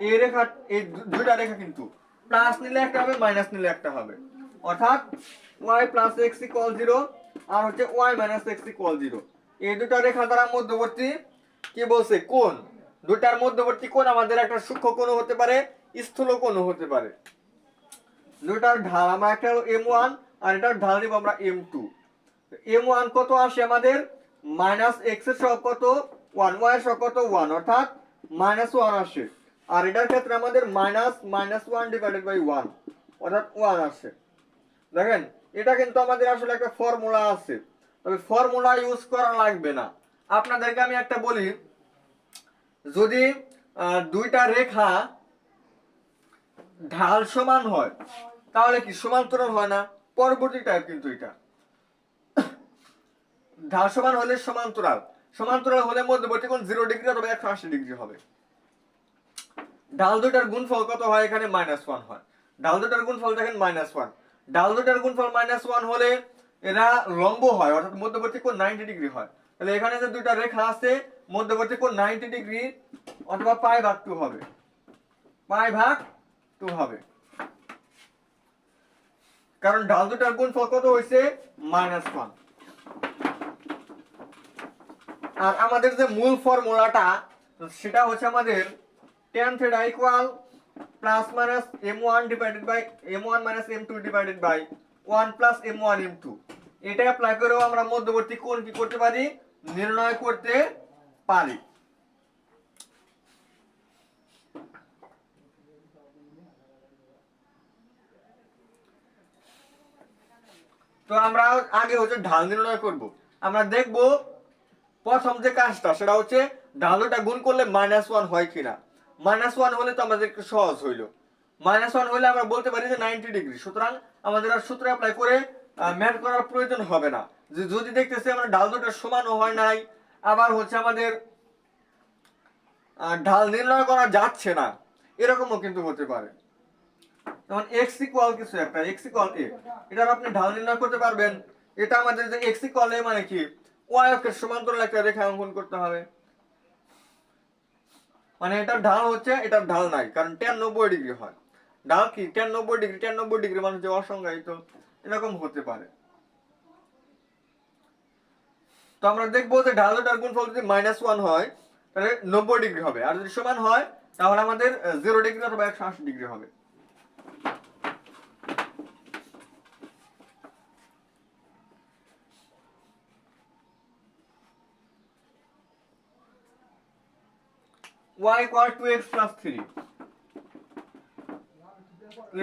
এই রেখা, এই দুইটা রেখা কিন্তু প্লাস নিলে একটা হবে, মাইনাস নিলে একটা হবে। অর্থাৎ y প্লাস এক্স ইকুয়াল 0 আর হচ্ছে y মাইনাস এক্স ইকুয়াল 0। এই দুটো রেখা দ্বারা মধ্যবর্তী কি বলছে, কোণ। দুটার মধ্যবর্তী কোণ আমাদের একটা সূক্ষ্ম কোণ হতে পারে, স্থূল কোণ হতে পারে। দুটার ঢাল আমরা একটা হলো m1 আর এটার ঢাল নিব আমরা m2। m1 কত আসে আমাদের, মাইনাস x এর সহগ কত 1, y এর সহগ কত 1, অর্থাৎ -1 আসে। আর এটার ক্ষেত্রে আমাদের -1 ডিভাইডেড বাই 1 অর্থাৎ 1 আসে। দেখেন এটা কিন্তু আমাদের আসলে একটা ফর্মুলা আছে, তবে ফর্মুলা ইউজ করা লাগবে না। আপনাদেরকে আমি একটা বলি, যদি দুইটা রেখা ঢাল সমান হয় তাহলে কি সমান্তরাল হয় না? পরবর্তী টাইপ কিন্তু এটা ঢাল সমান হলে সমান্তরাল, সমান্তরাল হলে মধ্যবর্তী কোণ 0 ডিগ্রি অথবা 180 ডিগ্রি হবে। ঢাল দুটার গুণফল কত হয়, এখানে -1 হয়। ঢাল দুটার গুণফল দেখেন -1। ঢাল দুটার গুণফল -1 হলে এরা লম্ব হয়, অর্থাৎ মধ্যবর্তী কোণ 90 ডিগ্রি হয়। তাহলে এখানে যে দুইটা রেখা আছে মধ্যবর্তী কোণ 90 ডিগ্রি অথবা π/2 হবে, π/2 হবে। কারণ ঢাল দুটার গুণফল কত হইছে, -1। আর আমাদের যে মূল ফর্মুলাটা সেটা হচ্ছে আমাদের tan θ equal plus minus m1 divided by m1 minus m2 divided by 1 plus m1 m2। এটা অ্যাপ্লাই করেও আমরা মধ্যবর্তী কোণ কি করতে পারি, নির্ণয় করতে পারি। তো আমরা আগে হচ্ছে ঢাল নির্ণয় করব। আমরা দেখব প্রথম যে কাজটা সেটা হচ্ছে ঢালটা গুণ করলে -1 হয় কিনা। -1 হলে তো আমাদের একটু সহজ হইলো। -1 হলে আমরা বলতে পারি যে 90 ডিগ্রি, সুতরাং আমাদের আর সূত্র অ্যাপ্লাই করে ম্যাথ করার প্রয়োজন হবে না। যদি দেখতেছি আমরা ঢাল দুটো সমানও হয় নাই, আবার হচ্ছে আমাদের ঢাল নির্ণয় করা যাচ্ছে না, এরকমও কিন্তু হতে পারে। যেমন x ইকুয়াল কিছু একটা, x ইকুয়াল a, এটার আপনি ঢাল নির্ণয় করতে পারবেন। এটা আমাদের যে x ইকুয়াল a মানে কি, y অক্ষের সমান্তরাল একটা রেখা অঙ্কন করতে হবে। মানে এটার ঢাল হচ্ছে, এটার ঢাল নাই, কারণ tan 90 ডিগ্রি হয়। ঢাল কি tan 90 ডিগ্রি, tan 90 ডিগ্রি মানে হচ্ছে অসংজ্ঞায়িত, এরকম হতে পারে। তো আমরা দেখবো যে ঢাল দুটার গুণফল যদি -1 হয় তাহলে 90 ডিগ্রি হবে, আর যদি সমান হয় তাহলে আমাদের 0 ডিগ্রি অথবা 180 ডিগ্রি হবে। y equal to x plus 3,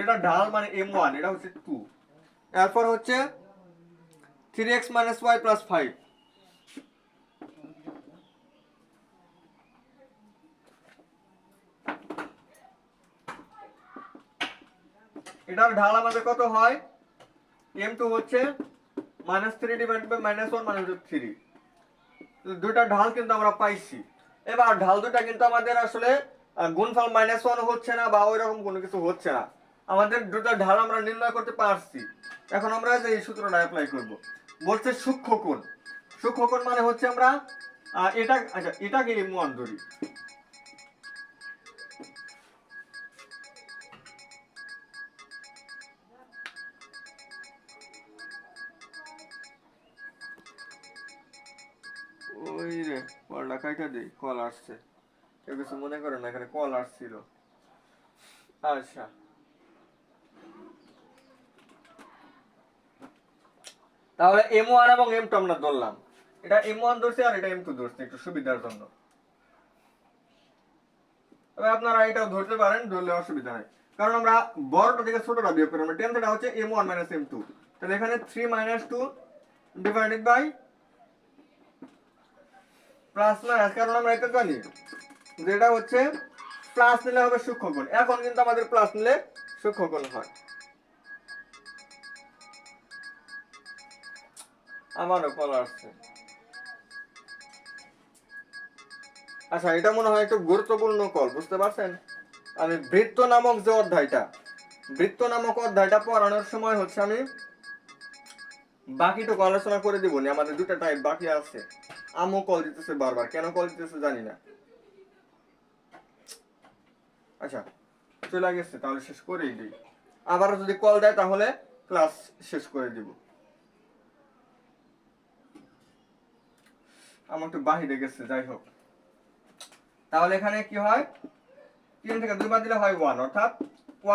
এটা ঢাল মানে m1, এটা হচ্ছে 2, এরপর হচ্ছে 3x minus y plus 5, এটার ঢাল আমাদের কত হয়, m2 হচ্ছে -3 ডিভাইডেড বাই -1 মানে হচ্ছে 3। দুইটা ঢাল কিন্তু আমরা পাইছি। এবার ঢাল দুটা কিন্তু আমাদের আসলে গুণফল -1 হচ্ছে না বা ওই রকম কোনো কিছু হচ্ছে না, আমাদের দুটা ঢাল আমরা নির্ণয় করতে পারছি। এখন আমরা যে এই সূত্রটা অ্যাপ্লাই করব, বলছে সূক্ষ্ম কোণ। সূক্ষ্ম কোণ মানে হচ্ছে আমরা এটা, আচ্ছা এটাকে m1 ধরি, ওই রে কলটা কাইটা দেই, কল আসছে, কেউ কিছু মনে করেন না, এখানে কল আসছিল। আচ্ছা তাহলে m1 এবং m2 আমরা ধরলাম, এটা m1 ধরছি আর এটা m2 ধরছি একটু সুবিধার জন্য। তবে আপনারা এটাও ধরতে পারেন, ধরলে অসুবিধা নাই, কারণ আমরা বড়টা থেকে ছোটটা বিয়োগ করি। আমরা tan θ হচ্ছে m1 m2, তাহলে এখানে 3 - 2 ডিভাইডেড বাই প্লাস মাইনাস, কারণ আমরা এটা জানি যে এটা হচ্ছে প্লাস নিলে হবে সূক্ষ্মকোণ, এখন কিন্তু আমাদের প্লাস নিলে সূক্ষ্মকোণ হয়। আমারও কল আসছে। আচ্ছা এটা মনে হয় একটু গুরুত্বপূর্ণ কল, বুঝতে পারছেন? আমি বৃত্ত নামক যে অধ্যায়টা, বৃত্ত নামক অধ্যায়টা পড়ানোর সময় হচ্ছে আমি বাকিটুকু আলোচনা করে দিব না, আমাদের দুটো টাইপ বাকি আছে। আম্মু কল দিতেছে বারবার, কেন কল দিতেছে জানি না। আচ্ছা চলে গেছে, তাহলে শেষ করেই দিই। আবার যদি কল দেয় তাহলে ক্লাস শেষ করে দিব। আমার একটু বাহিরে গেছে, যাই হোক। তাহলে এখানে কি হয়, 3 থেকে 2 বাদ দিলে হয় 1, অর্থাৎ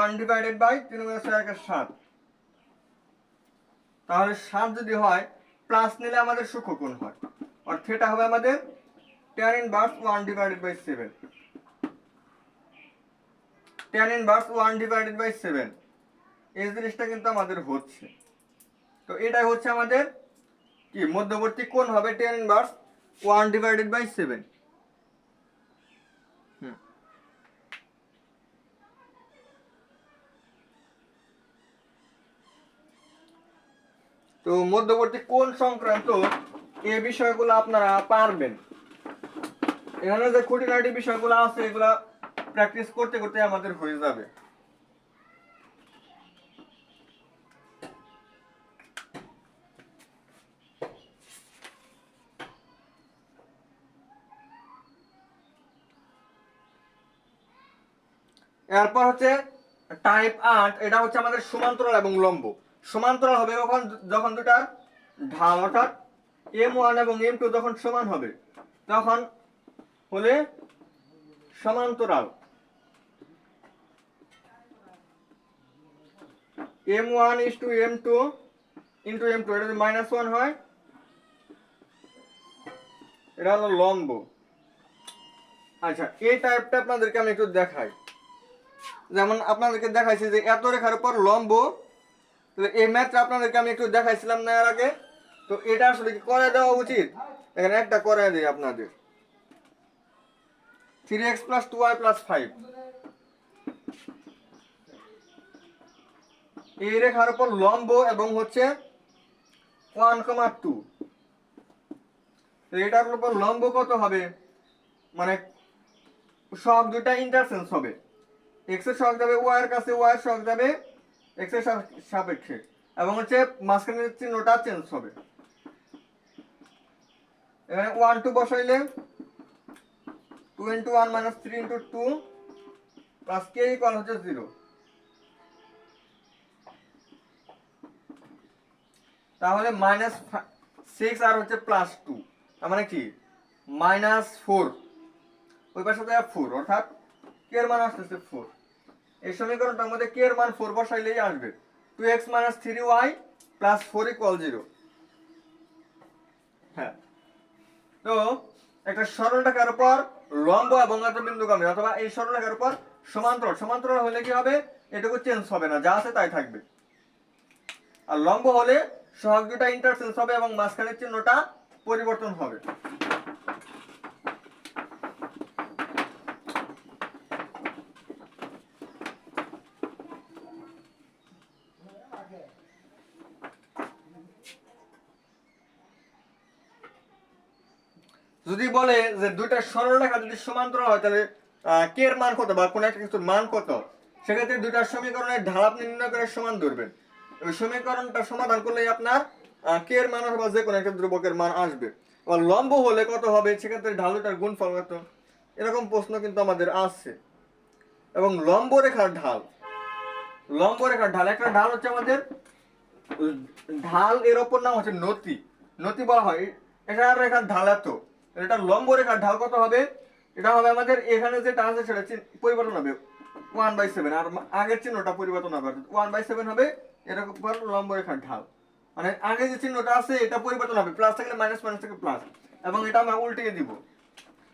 1 ডিভাইডেড বাই 3 গুণ 6 = 7। তাহলে 7 যদি হয়, প্লাস নিলে আমাদের সূক্ষ্মকোণ হয়, আর থিটা হবে আমাদের tan inverse 1 divided by 7। tan inverse 1 divided by 7 এই জিনিসটা কিন্তু আমাদের হচ্ছে। তো এটাই হচ্ছে আমাদের কি মধ্যবর্তী কোণ হবে tan ইনভার্স 1 ডিভাইডেড বাই 7। তো মধ্যবর্তী কোণ সংক্রান্ত এই বিষয়গুলো আপনারা পারবেন। এখানে যে খুঁটিনাটি বিষয়গুলো আছে এগুলা প্র্যাকটিস করতে করতে আমাদের হয়ে যাবে। এরপর হচ্ছে টাইপ 8, এটা হচ্ছে আমাদের সমান্তরাল এবং লম্ব। সমান্তরাল হবে যখন দুটার ঢাল অর্থাৎ m1 এবং m2 যখন সমান হবে তখন হলে সমান্তরাল। m1 is to m2 into m2, এটা যদি -1 হয় এটা হলো লম্ব। আচ্ছা এই টাইপটা আপনাদেরকে আমি একটু দেখাই। যেমন আপনাদেরকে দেখাইছি যে এত রেখার উপর লম্ব, এই ম্যাথটা আপনাদেরকে আমি একটু দেখাইছিলাম না এর আগে। তো এটা আসলে কি করে দেওয়া উচিত, এখানে একটা করে দিই আপনাদের। 3x + 2y + 5 এই রেখার উপর লম্ব এবং হচ্ছে 1,2। এটার উপর লম্ব কত হবে, মানে সহগ দুটা ইন্টারচেঞ্জ হবে। x এর সহগ যাবে y এর কাছে, y এর সহগ যাবে x এর সাপেক্ষে, এবং হচ্ছে মাঝখানের চিহ্নটা চেঞ্জ হবে। এখানে 1 2 বসাইলে 2 × 1 - 3 × 2 প্লাস k = হচ্ছে 0। তাহলে -6 আর হচ্ছে +2, তার মানে কি -4, ওই পাশে যায় 4, অর্থাৎ k এর মান আসছে 4। এই সমীকরণটার মধ্যে k এর মান 4 বসাইলেই আসবে 2x - 3y + 4 = 0। হ্যাঁ, তো একটা সরলরেখার উপর লম্ব এবং বিন্দুগামী, অথবা এই সরলরেখার উপর সমান্তরাল। সমান্তরাল হলে কি হবে, এটুকু চেঞ্জ হবে না, যা আছে তাই থাকবে। আর লম্ব হলে সহগ দুটা ইন্টারচেঞ্জ হবে এবং মাঝখানের চিহ্নটা পরিবর্তন হবে। যদি বলে যে দুইটা সরলরেখা যদি সমান্তরাল হয় তাহলে k এর মান কত বা কোন একটা কিছুর মান কত, সেক্ষেত্রে দুইটা সমীকরণের ঢাল আপনি নির্ণয় করে সমান ধরবেন। ওই সমীকরণটা সমাধান করলেই আপনার k এর মান অথবা যে কোনো একটা ধ্রুবকের মান আসবে। আর লম্ব হলে কত হবে, সেক্ষেত্রে ঢাল দুটার গুণফল কত, এরকম প্রশ্ন কিন্তু আমাদের আসছে। এবং লম্ব রেখার ঢাল, একটা ঢাল হচ্ছে আমাদের ঢাল, এর অপর নাম হচ্ছে নতি। নতি বলা হয় এটা রেখার ঢাল এত, এটা লম্ব রেখার ঢাল কত হবে, এটা হবে আমাদের এখানে যেটা আছে সেটা পরিবর্তন হবে 1/7, আর আগের চিহ্নটা পরিবর্তন হবে 1/7 হবে। এরকম লম্ব রেখার ঢাল মানে আগে যে চিহ্নটা আছে এটা পরিবর্তন হবে, প্লাস থাকলে মাইনাস, মাইনাস থেকে প্লাস, এবং এটা আমরা উল্টিয়ে দিব।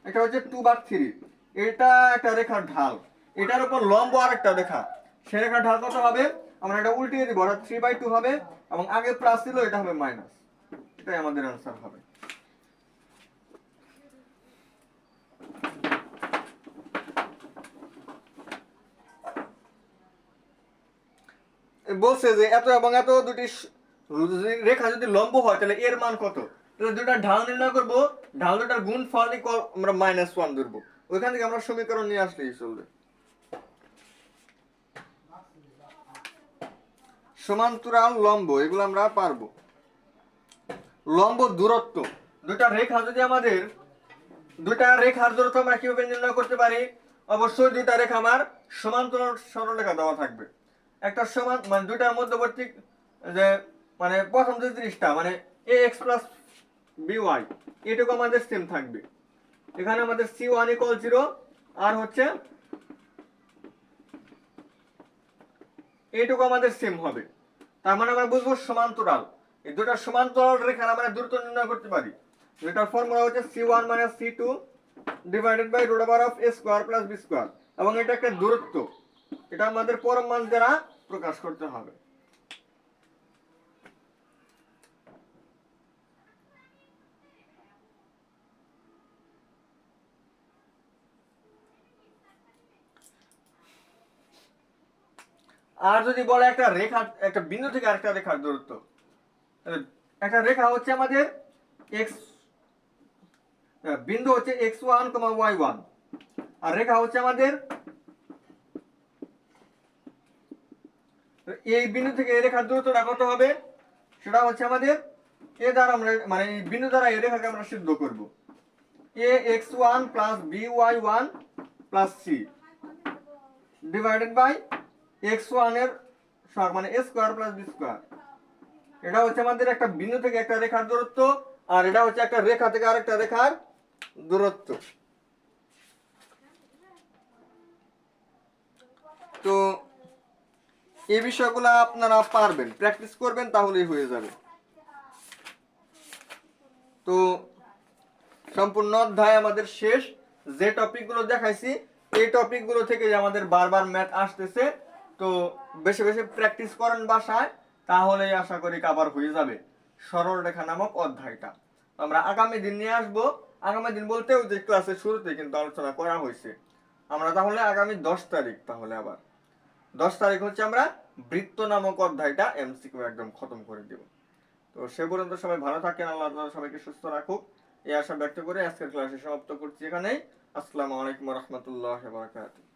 এটা হচ্ছে 2/3, এটা একটা রেখার ঢাল, এটার উপর লম্ব আর একটা রেখা, সে রেখার ঢাল কত হবে, আমরা এটা উল্টিয়ে দিব, অর্থাৎ 3/2 হবে, এবং আগে প্লাস ছিল এটা হবে মাইনাস। এটাই আমাদের आंसर হবে। বলছে যে এত এবং এত দুটি রেখা যদি লম্ব হয় তাহলে এর মান কত, তাহলে দুটা ঢাল নির্ণয় করব, ঢাল দুটার গুণফল আমরা -1 ধরবো, ওইখান থেকে আমরা সমীকরণ নিয়ে আসলেই চলবে। সমান্তরাল লম্ব এগুলো আমরা পারবো। লম্ব দূরত্ব, দুটা রেখা যদি আমাদের, দুটা রেখার দূরত্ব আমরা কিভাবে নির্ণয় করতে পারি? অবশ্যই দুইটা রেখা আমার সমান্তরাল সরলরেখা দেওয়া থাকবে। একটা সমান মানে দুইটার মধ্যবর্তী যে মানে প্রথম যে জিনিসটা মানে এ এক্স প্লাস বি ওয়াই, এটুকু আমাদের সেম থাকবে। এখানে আমাদের সি ওয়ান ইকুয়াল 0 আর হচ্ছে এইটুকু আমাদের সেম হবে। তার মানে আমরা বুঝবো সমান্তরাল। এই দুটা সমান্তরাল রেখার আমরা দূরত্ব নির্ণয় করতে পারি। এটার ফর্মুলা হচ্ছে c1 - c2 divided by root over of a square plus b square, এবং এটা একটা দূরত্ব, এটা আমাদের পরম মান দ্বারা প্রকাশ করতে হবে। আর যদি বলে একটা রেখা, একটা বিন্দু থেকে আরেকটা রেখার দূরত্ব, একটা রেখা হচ্ছে আমাদের x, বিন্দু হচ্ছে x1, y1, আর রেখা হচ্ছে আমাদের এই বিন্দু থেকে এই রেখার দূরত্বটা কত হবে? সেটা হচ্ছে আমাদের এ দ্বারা আমরা মানে এই বিন্দু দ্বারা এই রেখাকে আমরা সিদ্ধ করব। a x1 plus b y1 plus c divided by x1 এর সহগ মানে a square plus b square. এটা হচ্ছে আমাদের একটা বিন্দু থেকে একটা রেখার দূরত্ব, আর এটা হচ্ছে একটা রেখা থেকে আরেকটা রেখার দূরত্ব। তো এই বিষয়গুলো আপনারা পারবেন, প্র্যাকটিস করবেন, তাহলেই হয়ে যাবে। তো সম্পূর্ণ অধ্যায় আমাদের শেষ। যে টপিকগুলো দেখাইছি এই টপিকগুলো থেকে যে আমাদের বারবার ম্যাথ আসতেছে, তো বেশি বেশি প্র্যাকটিস করেন বাসায়, তাহলেই আশা করি কভার হয়ে যাবে সরল রেখা নামক অধ্যায়টা। আমরা আগামী দিন নিয়ে আসবো। আগামী দিন বলতেও যে ক্লাসের শুরুতে কিন্তু আলোচনা করা হয়েছে। আমরা তাহলে আগামী 10 তারিখ, তাহলে আবার 10 তারিখ হচ্ছে আমরা বৃত্ত নামক অধ্যায়টা এমসিকিউ একদম খতম করে দেব। তো সে পর্যন্ত সবাই ভালো থাকেন, আল্লাহ তাআলা সবাইকে সুস্থ রাখুক, এই আশা ব্যক্ত করে আজকের ক্লাসে সমাপ্ত করছি এখানেই। আসসালামু আলাইকুম ওয়া রাহমাতুল্লাহি ওয়া বারাকাতুহু।